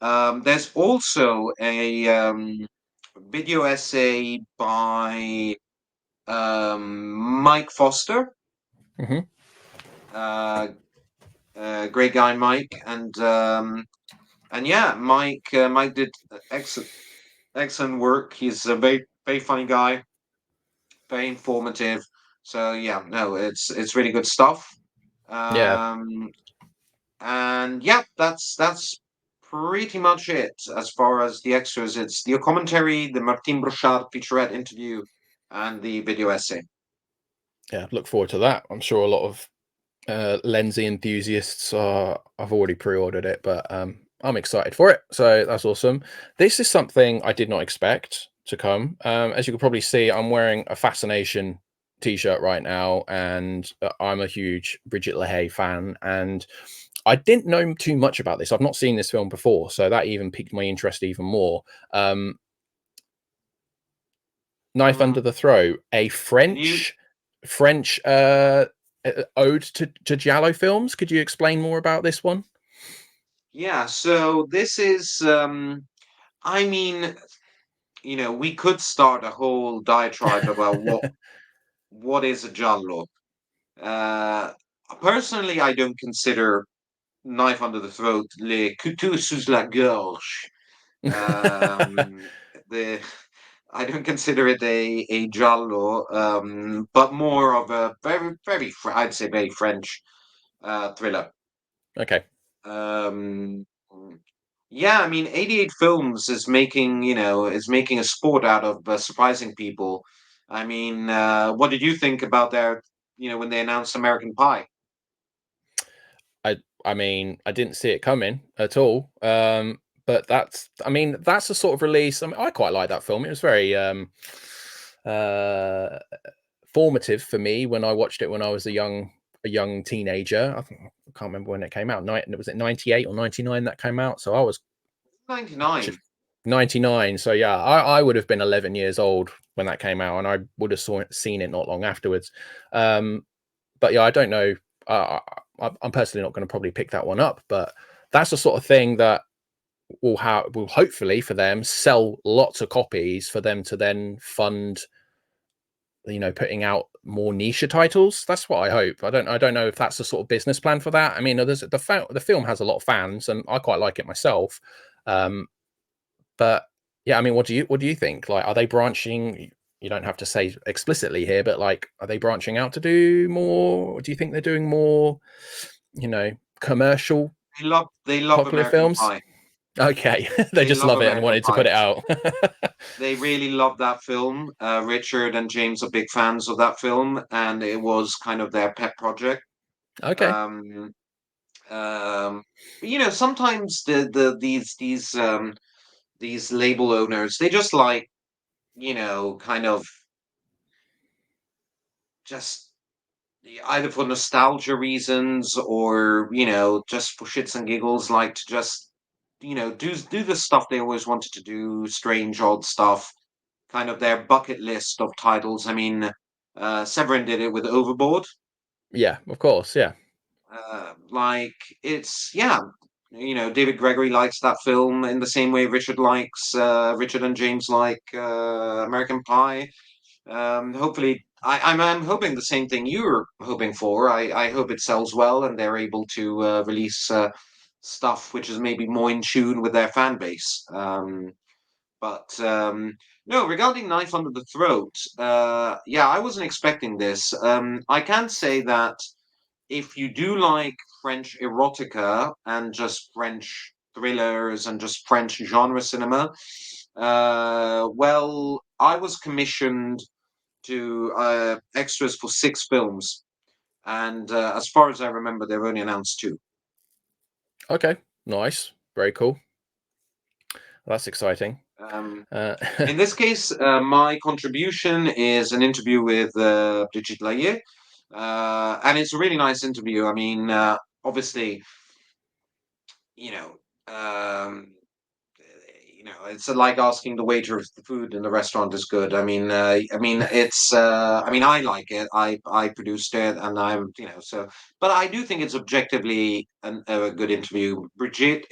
There's also a video essay by Mike Foster. Mm-hmm. Great guy, Mike, and yeah, Mike did excellent work. He's a very funny guy, very informative. So yeah, no, it's really good stuff. Yeah. Um, and yeah, that's pretty much it as far as the extras. It's the commentary, the Martin Brochard featurette interview, and the video essay. Yeah. Look forward to that. I'm sure a lot of Lenzi enthusiasts are. I've already pre-ordered it, but I'm excited for it. So that's awesome. This is something I did not expect to come. As you can probably see, I'm wearing a Fascination t-shirt right now, and I'm a huge Bridget LaHaye fan, and I didn't know too much about this. I've not seen this film before, so that even piqued my interest even more. Knife Mm, Under the Throat, a can you? French ode to Giallo films. Could you explain more about this one? Yeah. So this is. I mean, we could start a whole diatribe about what is a giallo. Uh, Personally, I don't consider Knife Under the Throat, Les Couteaux sous la gorge. Um, the I don't consider it a giallo, but more of a I'd say very French thriller. Okay. Um, yeah, I mean, 88 Films is making a sport out of surprising people. I mean, what did you think about when they announced American Pie? I mean, I didn't see it coming at all. But I mean, that's a sort of release. I mean, I quite like that film. It was very uh formative for me when I watched it when I was a young teenager. I can't remember when it came out. Was it 98 or 99 that came out? So I was 99. 99. So yeah, I would have been 11 years old when that came out, and I would have seen it not long afterwards. But yeah, I don't know. I'm personally not going to probably pick that one up, but that's the sort of thing that will hopefully for them sell lots of copies for them to then fund, putting out more niche titles. That's what I hope. I don't know if that's the sort of business plan for that. I mean, the film has a lot of fans, and I quite like it myself. But yeah, I mean, what do you think? Like, are they branching? You don't have to say explicitly here, but like, are they branching out to do more? Or do you think they're doing more, commercial They love popular American films? Pie. Okay, they They just love love it and American wanted to Pie. put it out. They really love that film. Richard and James are big fans of that film, and it was kind of their pet project. Okay. Um, sometimes these label owners, they just like, kind of just either for nostalgia reasons or just for shits and giggles, like to just do the stuff they always wanted to do, strange odd stuff, kind of their bucket list of titles. I mean, Severin did it with Overboard. Yeah, of course. Yeah. Like it's yeah. David Gregory likes that film in the same way Richard and James like American Pie. Hopefully, I'm hoping the same thing you're hoping for. I hope it sells well and they're able to release stuff which is maybe more in tune with their fan base. But no, regarding Knife Under the Throat, yeah, I wasn't expecting this. I can say that if you do like French erotica and just French thrillers and just French genre cinema, well, I was commissioned to extras for 6 films, and as far as I remember, they've only announced 2. Okay, nice, very cool. That's exciting. Um, Uh, in this case, my contribution is an interview with Brigitte Layer, and it's a really nice interview. I mean, obviously, you know, um, it's like asking the waiter if the food in the restaurant is good. I like it. I produced it, and so. But I do think it's objectively a good interview. Brigitte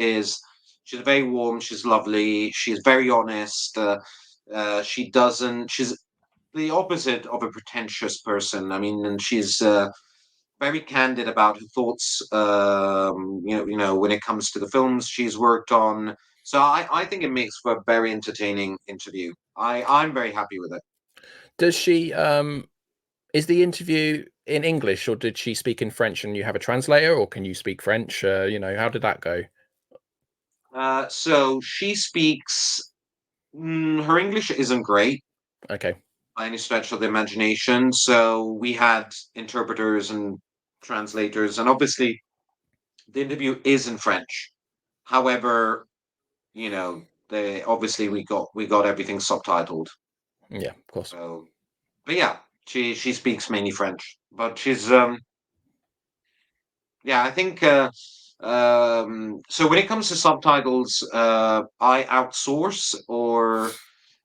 she's very warm. She's lovely. She's very honest. She doesn't. She's the opposite of a pretentious person. I mean, and she's very candid about her thoughts. When it comes to the films she's worked on. So I think it makes for a very entertaining interview. I'm very happy with it. does she? Is the interview in English, or did she speak in French and you have a translator, or can you speak French? How did that go? So she speaks. Her English isn't great Okay, by any stretch of the imagination. So we had interpreters and translators, and obviously the interview is in French. However, they obviously we got everything subtitled. yeah, of course. So, but yeah, she speaks mainly French, but she's yeah, I think so when it comes to subtitles, I outsource or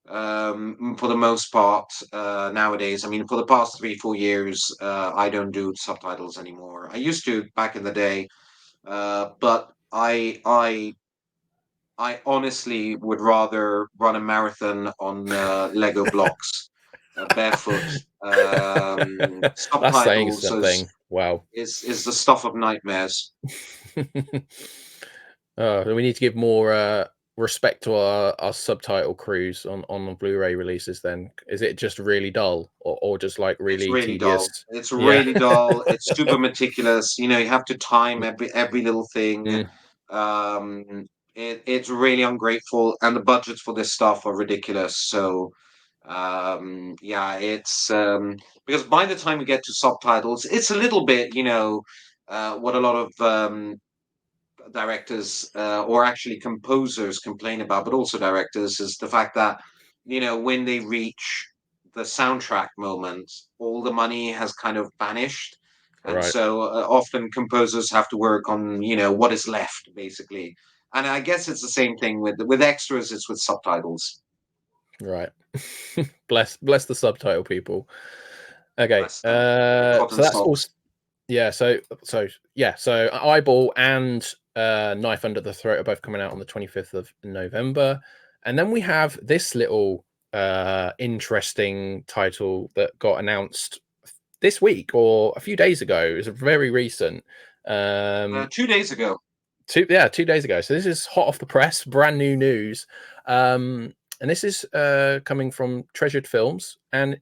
for the most part nowadays. I mean, for the past 3 4 years, I don't do subtitles anymore. I used to back in the day, but I honestly would rather run a marathon on Lego blocks, barefoot. That's saying Subtitles something. Wow. is the stuff of nightmares. We need to give more respect to our subtitle crews on the Blu-ray releases. Then is it just really dull, or just like It's really really dull. tedious? It's Yeah. really dull. It's super meticulous. You have to time every little thing. Mm, It's really ungrateful, and the budgets for this stuff are ridiculous. So, yeah, it's because by the time we get to subtitles, it's a little bit, what a lot of directors or actually composers complain about, but also directors, is the fact that when they reach the soundtrack moment, all the money has kind of vanished, and right. so often composers have to work on what is left basically. And I guess it's the same thing with extras. It's with subtitles. Right. Bless the subtitle people. Okay. Bless them. They're So cotton that's all. socks. Yeah. So Eyeball and Knife Under the Throat are both coming out on the 25th of November, and then we have this little interesting title that got announced this week or a few days ago. It's very recent. 2 days ago. 2 days ago. So this is hot off the press, brand new news. And this is coming from Treasured Films and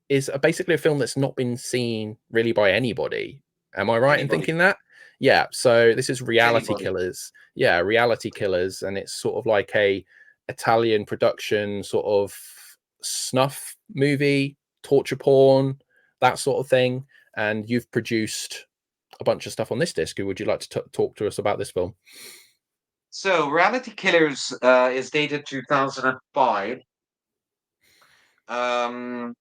is basically a film that's not been seen really by anybody. Am I right in Anybody. thinking that? Yeah. So this is Reality Anybody. Killers. Yeah, Reality Killers, and it's sort of like a Italian production, sort of snuff movie, torture porn, that sort of thing. And you've produced a bunch of stuff on this disc. Would you like to talk to us about this film? So Reality Killers is dated 2005. Um,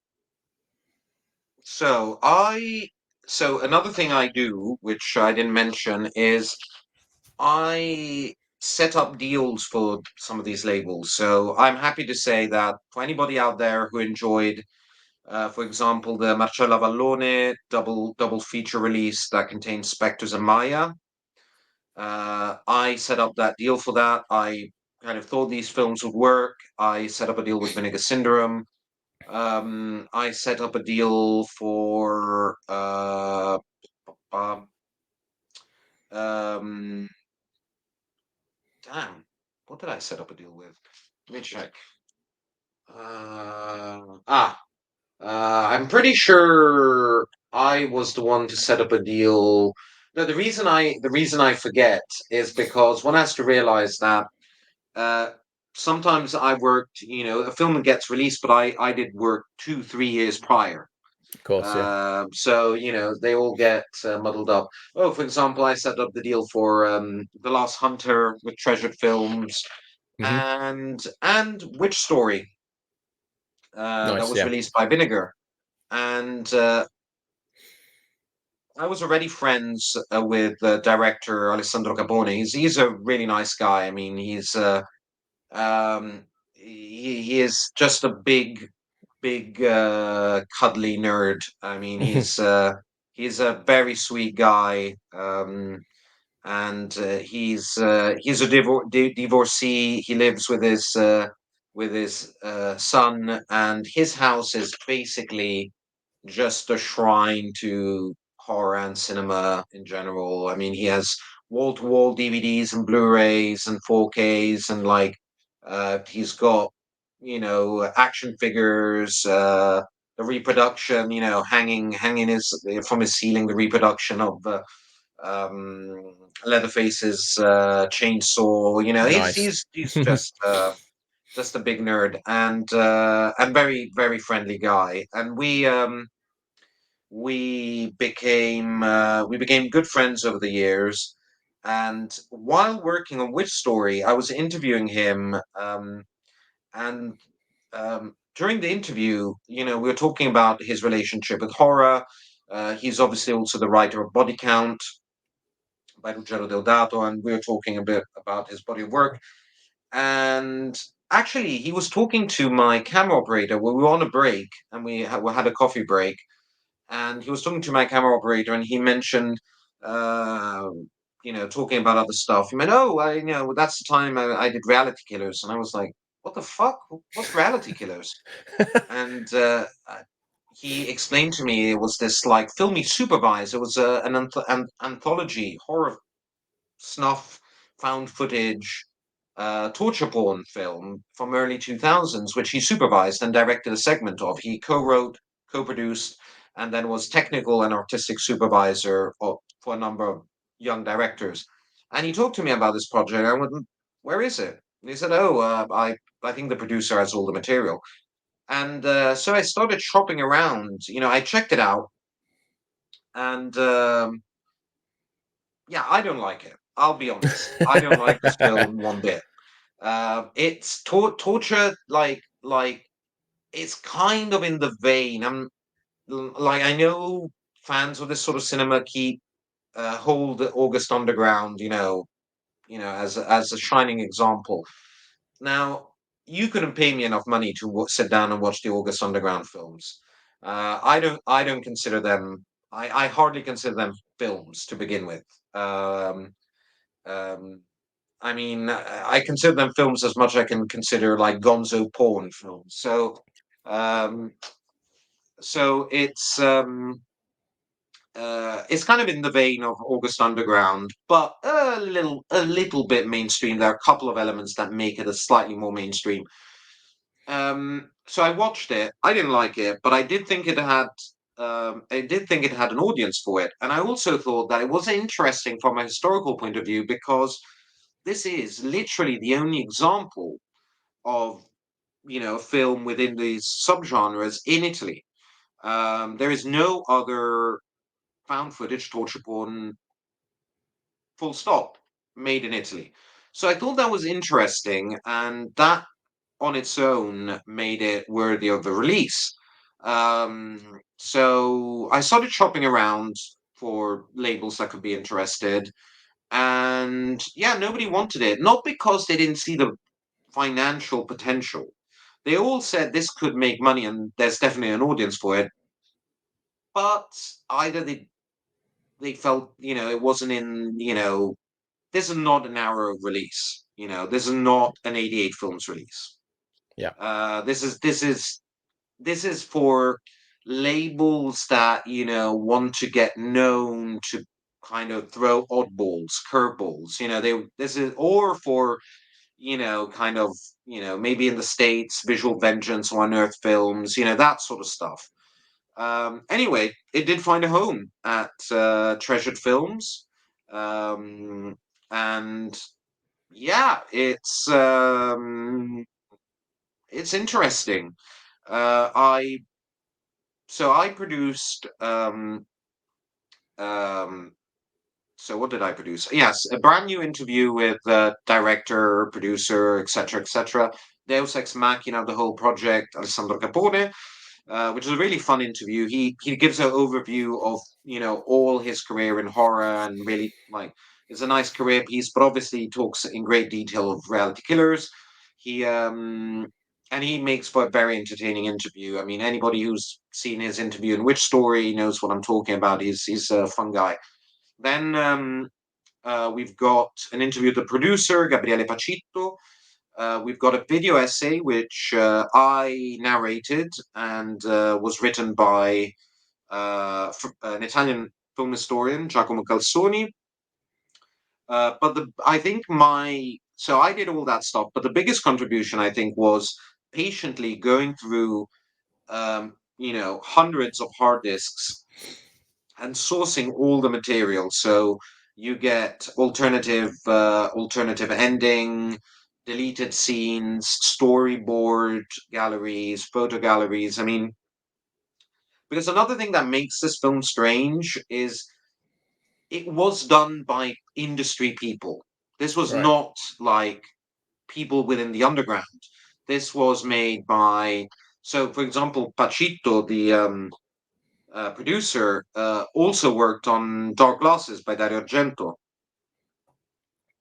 So I so another thing I do, which I didn't mention, is I set up deals for some of these labels. So I'm happy to say that for anybody out there who enjoyed, for example, the Marcella Vallone double feature release that contains Spectres and Maya, I set up that deal for that. I kind of thought these films would work. I set up a deal with Vinegar Syndrome. I set up a deal for um, um, damn, what did I set up a deal with? Let me check. Uh, ah, I'm pretty sure I was the one to set up a deal. No, the reason I forget is because one has to realize that uh, sometimes I worked, a film gets released, but I did work 2, 3 years prior. Of course, yeah. So they all get muddled up. Oh, for example, I set up the deal for The Last Hunter with Treasured Films Hmm. and Witch Story that Nice, was yeah. released by Vinegar. And I was already friends with director Alessandro Capone. He's a really nice guy. I mean, um, he is just a big cuddly nerd. I mean, he's a very sweet guy. And he's a divorcee. He lives with his son, and his house is basically just a shrine to horror and cinema in general. I mean, he has wall to wall DVDs and Blu-rays and 4Ks, and like he's got action figures. The reproduction, hanging his from his ceiling, the reproduction of um, Leatherface's chainsaw. Nice. He's just a big nerd and very very friendly guy. And we became good friends over the years. And while working on Witch Story, I was interviewing him, and during the interview, we were talking about his relationship with horror. He's obviously also the writer of Body Count by Ruggero Deodato, and we were talking a bit about his body of work. And actually, he was talking to my camera operator. We were on a break, and we had a coffee break, and he was talking to my camera operator, and he mentioned, uh, talking about other stuff. He meant, oh, that's the time I did Reality Killers, and I was like, what the fuck? What's Reality Killers? And he explained to me it was this like film he supervised. It was an anthology horror snuff, found footage, torture porn film from early 2000s, which he supervised and directed a segment of. He co-wrote, co-produced, and then was technical and artistic supervisor for a number of young directors. And he talked to me about this project. I went, "Where is it?" And he said, "Oh, I think the producer has all the material." And so I started shopping around. I checked it out, and yeah, I don't like it. I'll be honest. I don't like this film one bit. It's torture, like it's kind of in the vein. Like I know fans of this sort of cinema hold August Underground, as a shining example. Now, you couldn't pay me enough money to sit down and watch the August Underground films. I don't consider them. I hardly consider them films to begin with. Um, um, I mean, I consider them films as much I can consider like gonzo porn films. Um, so it's kind of in the vein of August Underground, but a little bit mainstream. There are a couple of elements that make it a slightly more mainstream. So I watched it. I didn't like it, but I did think it had an audience for it, and I also thought that it was interesting from a historical point of view because this is literally the only example of a film within these subgenres in Italy. There is no other found footage torture porn, full stop, made in Italy. So I thought that was interesting, and that on its own made it worthy of the release. So I started shopping around for labels that could be interested, and yeah, nobody wanted it. Not because they didn't see the financial potential. They all said this could make money and there's definitely an audience for it, but either they felt it wasn't in this is not an Arrow release. This is not an 88 Films release. Yeah. This is for labels that want to get known to kind of throw oddballs, curveballs. This is, or for kind of maybe in the States, Visual Vengeance or Unearthed Films, that sort of stuff. Anyway, it did find a home at Treasured Films, and yeah, it's interesting. I produced um, so what did I produce? Yes, a brand new interview with director, producer, etc., etc. Deus Ex Machina of the whole project, Alessandro Capone, which is a really fun interview. He gives an overview of all his career in horror, and really, like, it's a nice career piece. But obviously, he talks in great detail of reality killers. He and he makes for a very entertaining interview. I mean, anybody who's seen his interview in Which Story knows what I'm talking about. He's a fun guy. Then we've got an interview with the producer, Gabriele Pacitto. We've got a video essay which I narrated and was written by an Italian film historian, Giacomo Calzoni. I think so I did all that stuff, but the biggest contribution I think was patiently going through hundreds of hard disks and sourcing all the material. So you get alternative ending, deleted scenes, storyboard galleries, photo galleries. I mean, because another thing that makes this film strange is it was done by industry people. This was Right. not like people within the underground. This was made by, so for example, Pacito, the producer, also worked on Dark Glasses by Dario Argento.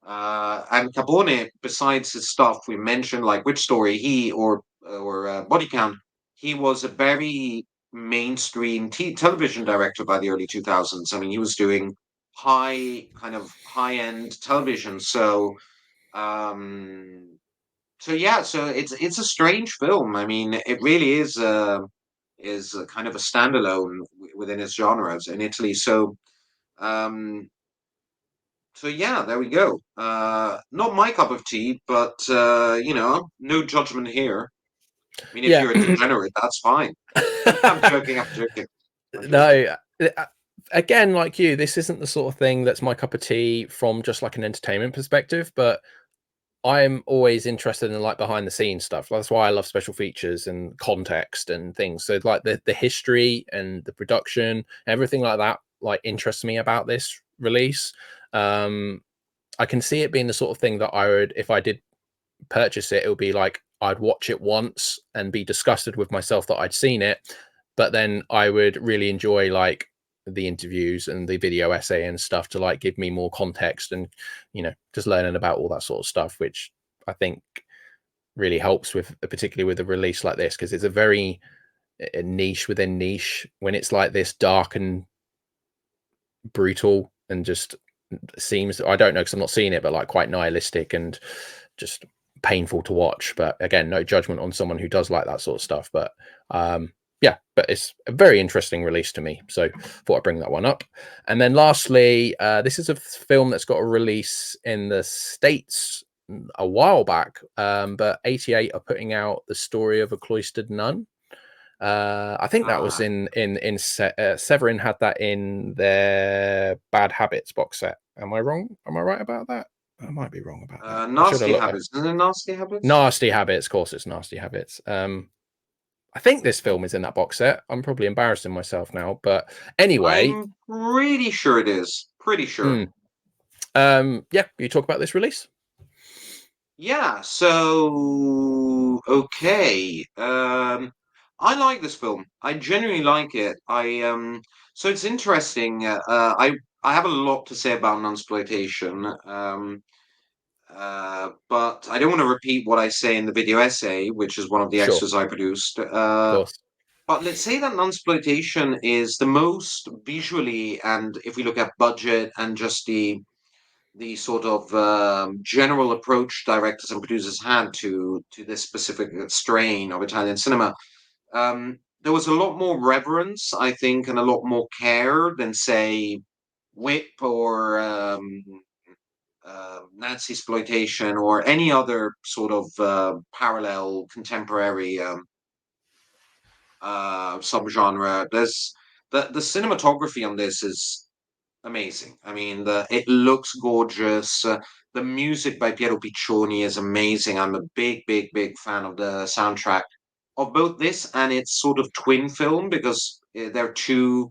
And Capone, besides his stuff we mentioned, like Which Story, or Body Count, he was a very mainstream television director by the early 2000s. I mean, he was doing high end television. Um, so it's a strange film. I mean, it really is a kind of a standalone within its genres in Italy. Um, so yeah, there we go. Not my cup of tea, but no judgment here. I mean, if Yeah. you're a degenerate, that's fine. I'm joking. I'm joking. I'm joking. No, again, like you, this isn't the sort of thing that's my cup of tea from just like an entertainment perspective, but I'm always interested in like behind the scenes stuff. That's why I love special features and context and things. So like the history and the production, everything like that, like interests me about this release. I can see it being the sort of thing that I would, if I did purchase it, it would be like I'd watch it once and be disgusted with myself that I'd seen it, but then I would really enjoy like the interviews and the video essay and stuff to like give me more context and just learning about all that sort of stuff, which I think really helps with, particularly with a release like this, because it's a very niche within niche when it's like this dark and brutal and just seems, I don't know because I'm not seeing it, but like quite nihilistic and just painful to watch. But again, no judgment on someone who does like that sort of stuff. But yeah, but it's a very interesting release to me. So thought I'd bring that one up. And then lastly, this is a film that's got a release in the States a while back, but 88 are putting out The Story of a Cloistered Nun. I think that was Ah, Severin had that in their Bad Habits box set. Am I wrong? Am I right about that? I might be wrong about that. I should have Nasty looked. Habits. Isn't it Nasty Habits? Nasty Habits, of course, it's Nasty Habits. I think this film is in that box set. I'm probably embarrassing myself now, but anyway, I'm pretty sure it is. Pretty sure. mm, yeah, you talk about this release. Yeah, so okay. I like this film. I genuinely like it. So it's interesting. I have a lot to say about nunsploitation. But I don't want to repeat what I say in the video essay, which is one of the Sure, extras I produced. of course. But let's say that nunsploitation is the most visually, and if we look at budget and just sort of general approach directors and producers had to this specific strain of Italian cinema. There was a lot more reverence, I think, and a lot more care than, say, Whip or Nazi exploitation or any other sort of parallel contemporary subgenre. There's the cinematography on this is amazing. I mean, it looks gorgeous. The music by Piero Piccioni is amazing. I'm a big, big, big fan of the soundtrack of both this and its sort of twin film because they're two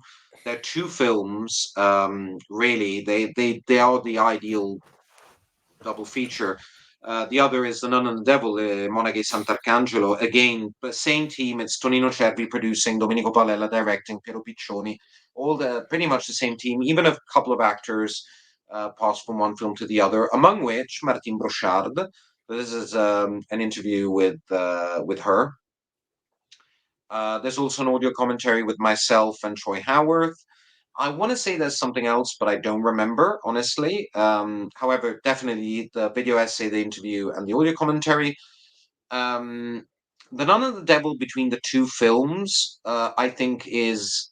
films. Really, they are the ideal double feature. The other is The Nun and the Devil, Monache Sant'Arcangelo. Again, the same team. It's Tonino Cervi producing, Domenico Palella directing, Piero Piccioni. All pretty much the same team. Even a couple of actors pass from one film to the other, among which Martine Brochard. This is an interview with her. There's also an audio commentary with myself and Troy Howarth. I want to say there's something else, but I don't remember, honestly. However, definitely the video essay, the interview, and the audio commentary. Um, the Nun and the Devil between the two films, I think, is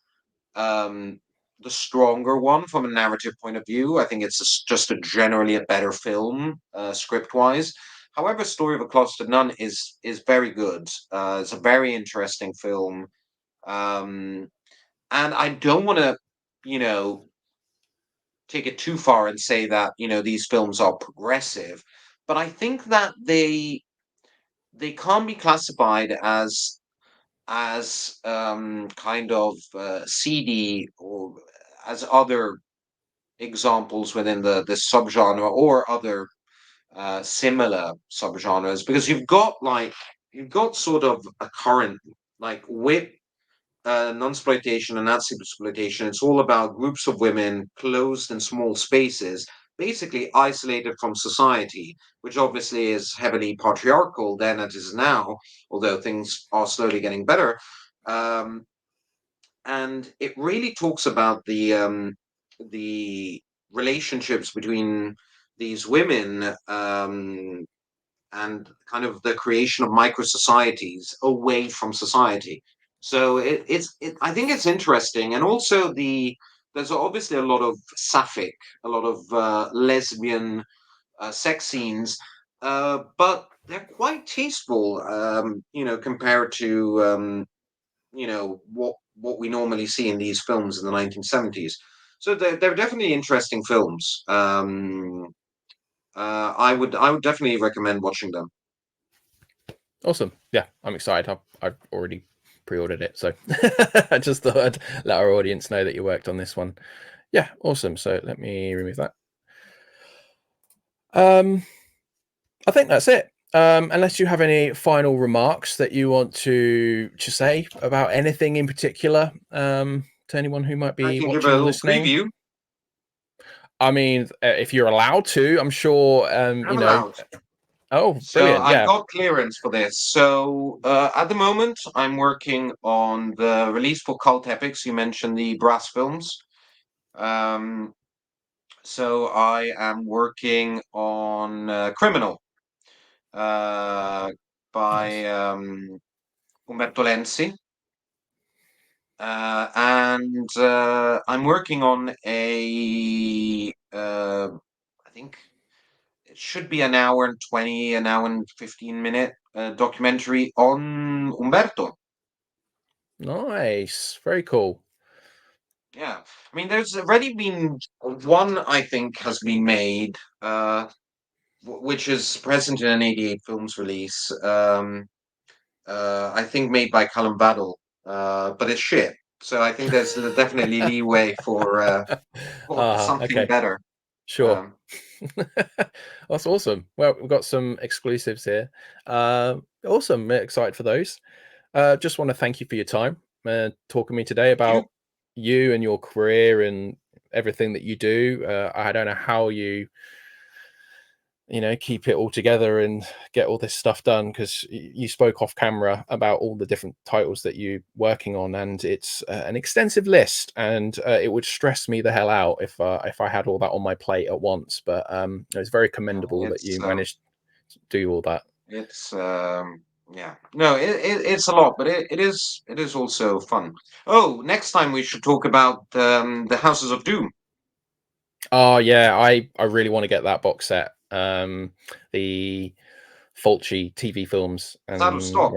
um, the stronger one from a narrative point of view. I think it's just a generally a better film, script-wise. However, Story of a Closeted Nun is very good. It's a very interesting film. Um, and I don't want to, you know, take it too far and say that these films are progressive, but I think that they can't be classified as kind of seedy or as other examples within this subgenre or other similar subgenres because you've got sort of a current like with non-exploitation and Nazi exploitation. It's all about groups of women closed in small spaces, basically isolated from society, which obviously is heavily patriarchal then as it is now, although things are slowly getting better. Um, and it really talks about the relationships between these women and kind of the creation of micro societies away from society. So I think it's interesting, and also there's obviously a lot of sapphic, a lot of lesbian sex scenes, but they're quite tasteful, compared to what we normally see in these films in the 1970s. So they're definitely interesting films. I would definitely recommend watching them. Awesome. Yeah, I'm excited. I've already pre-ordered it, so I just thought I'd let our audience know that you worked on this one. Yeah, awesome. So let me remove that. I think that's it. Unless you have any final remarks that you want to say about anything in particular, to anyone who might I be can give a watching or little listening. preview. I mean, if you're allowed to, I'm sure. I'm allowed. Oh, So brilliant! I Yeah. got clearance for this. So at the moment, I'm working on the release for Cult Epics. You mentioned the Brass films. Um, so I am working on Criminal uh, by Nice. Umberto Lenzi. And I'm working on I think it should be an hour and 20, an hour and 15-minute documentary on Umberto. Nice. Very cool. Yeah. I mean, there's already been one, I think, has been made, which is present in an 88 films release. I think made by Callum Badal, but it's shit. So I think there's definitely leeway for something Okay. better. Sure. Um, That's awesome. Well, we've got some exclusives here. Awesome. Excited for those. Just want to thank you for your time, talking to me today thank you. about you and your career and everything that you do. I don't know how you you know, keep it all together and get all this stuff done, because you spoke off camera about all the different titles that you're working on, and it's an extensive list, and it would stress me the hell out if I had all that on my plate at once. But it's very commendable that you managed to do all that. It's yeah, no, it's a lot, but it is also fun. Oh, next time we should talk about the Houses of Doom. Oh yeah, I really want to get that box set. The Fulci TV films, It's out of and stock.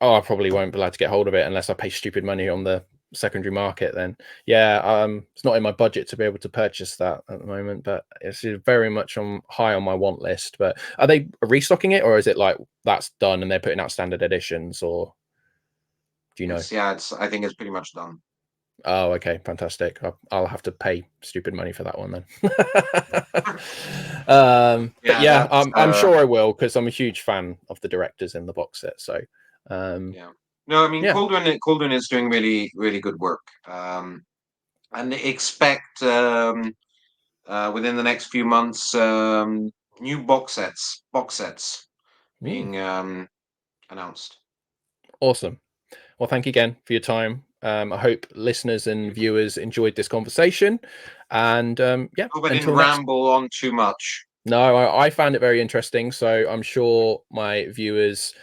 oh, I probably won't be allowed to get hold of it unless I pay stupid money on the secondary market. Then yeah, it's not in my budget to be able to purchase that at the moment, but it's very much on high on my want list. But are they restocking it, or is it like that's done and they're putting out standard editions, or do you know? It's I think it's pretty much done. Oh, okay, fantastic. I'll have to pay stupid money for that one then. But Yeah, yeah, that's I'm sure I will, because I'm a huge fan of the directors in the box set. So yeah. No, I mean yeah. Cauldron is doing really good work. And expect within the next few months new box sets Mm, being announced. awesome. Well, thank you again for your time. I hope listeners and viewers enjoyed this conversation. And yeah, Hope I didn't until next. ramble on too much. No, I found it very interesting. So I'm sure my viewers,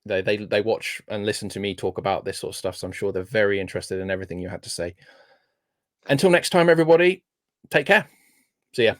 they watch and listen to me talk about this sort of stuff. So I'm sure they're very interested in everything you had to say. Thank Until you. next time, everybody, take care. See ya.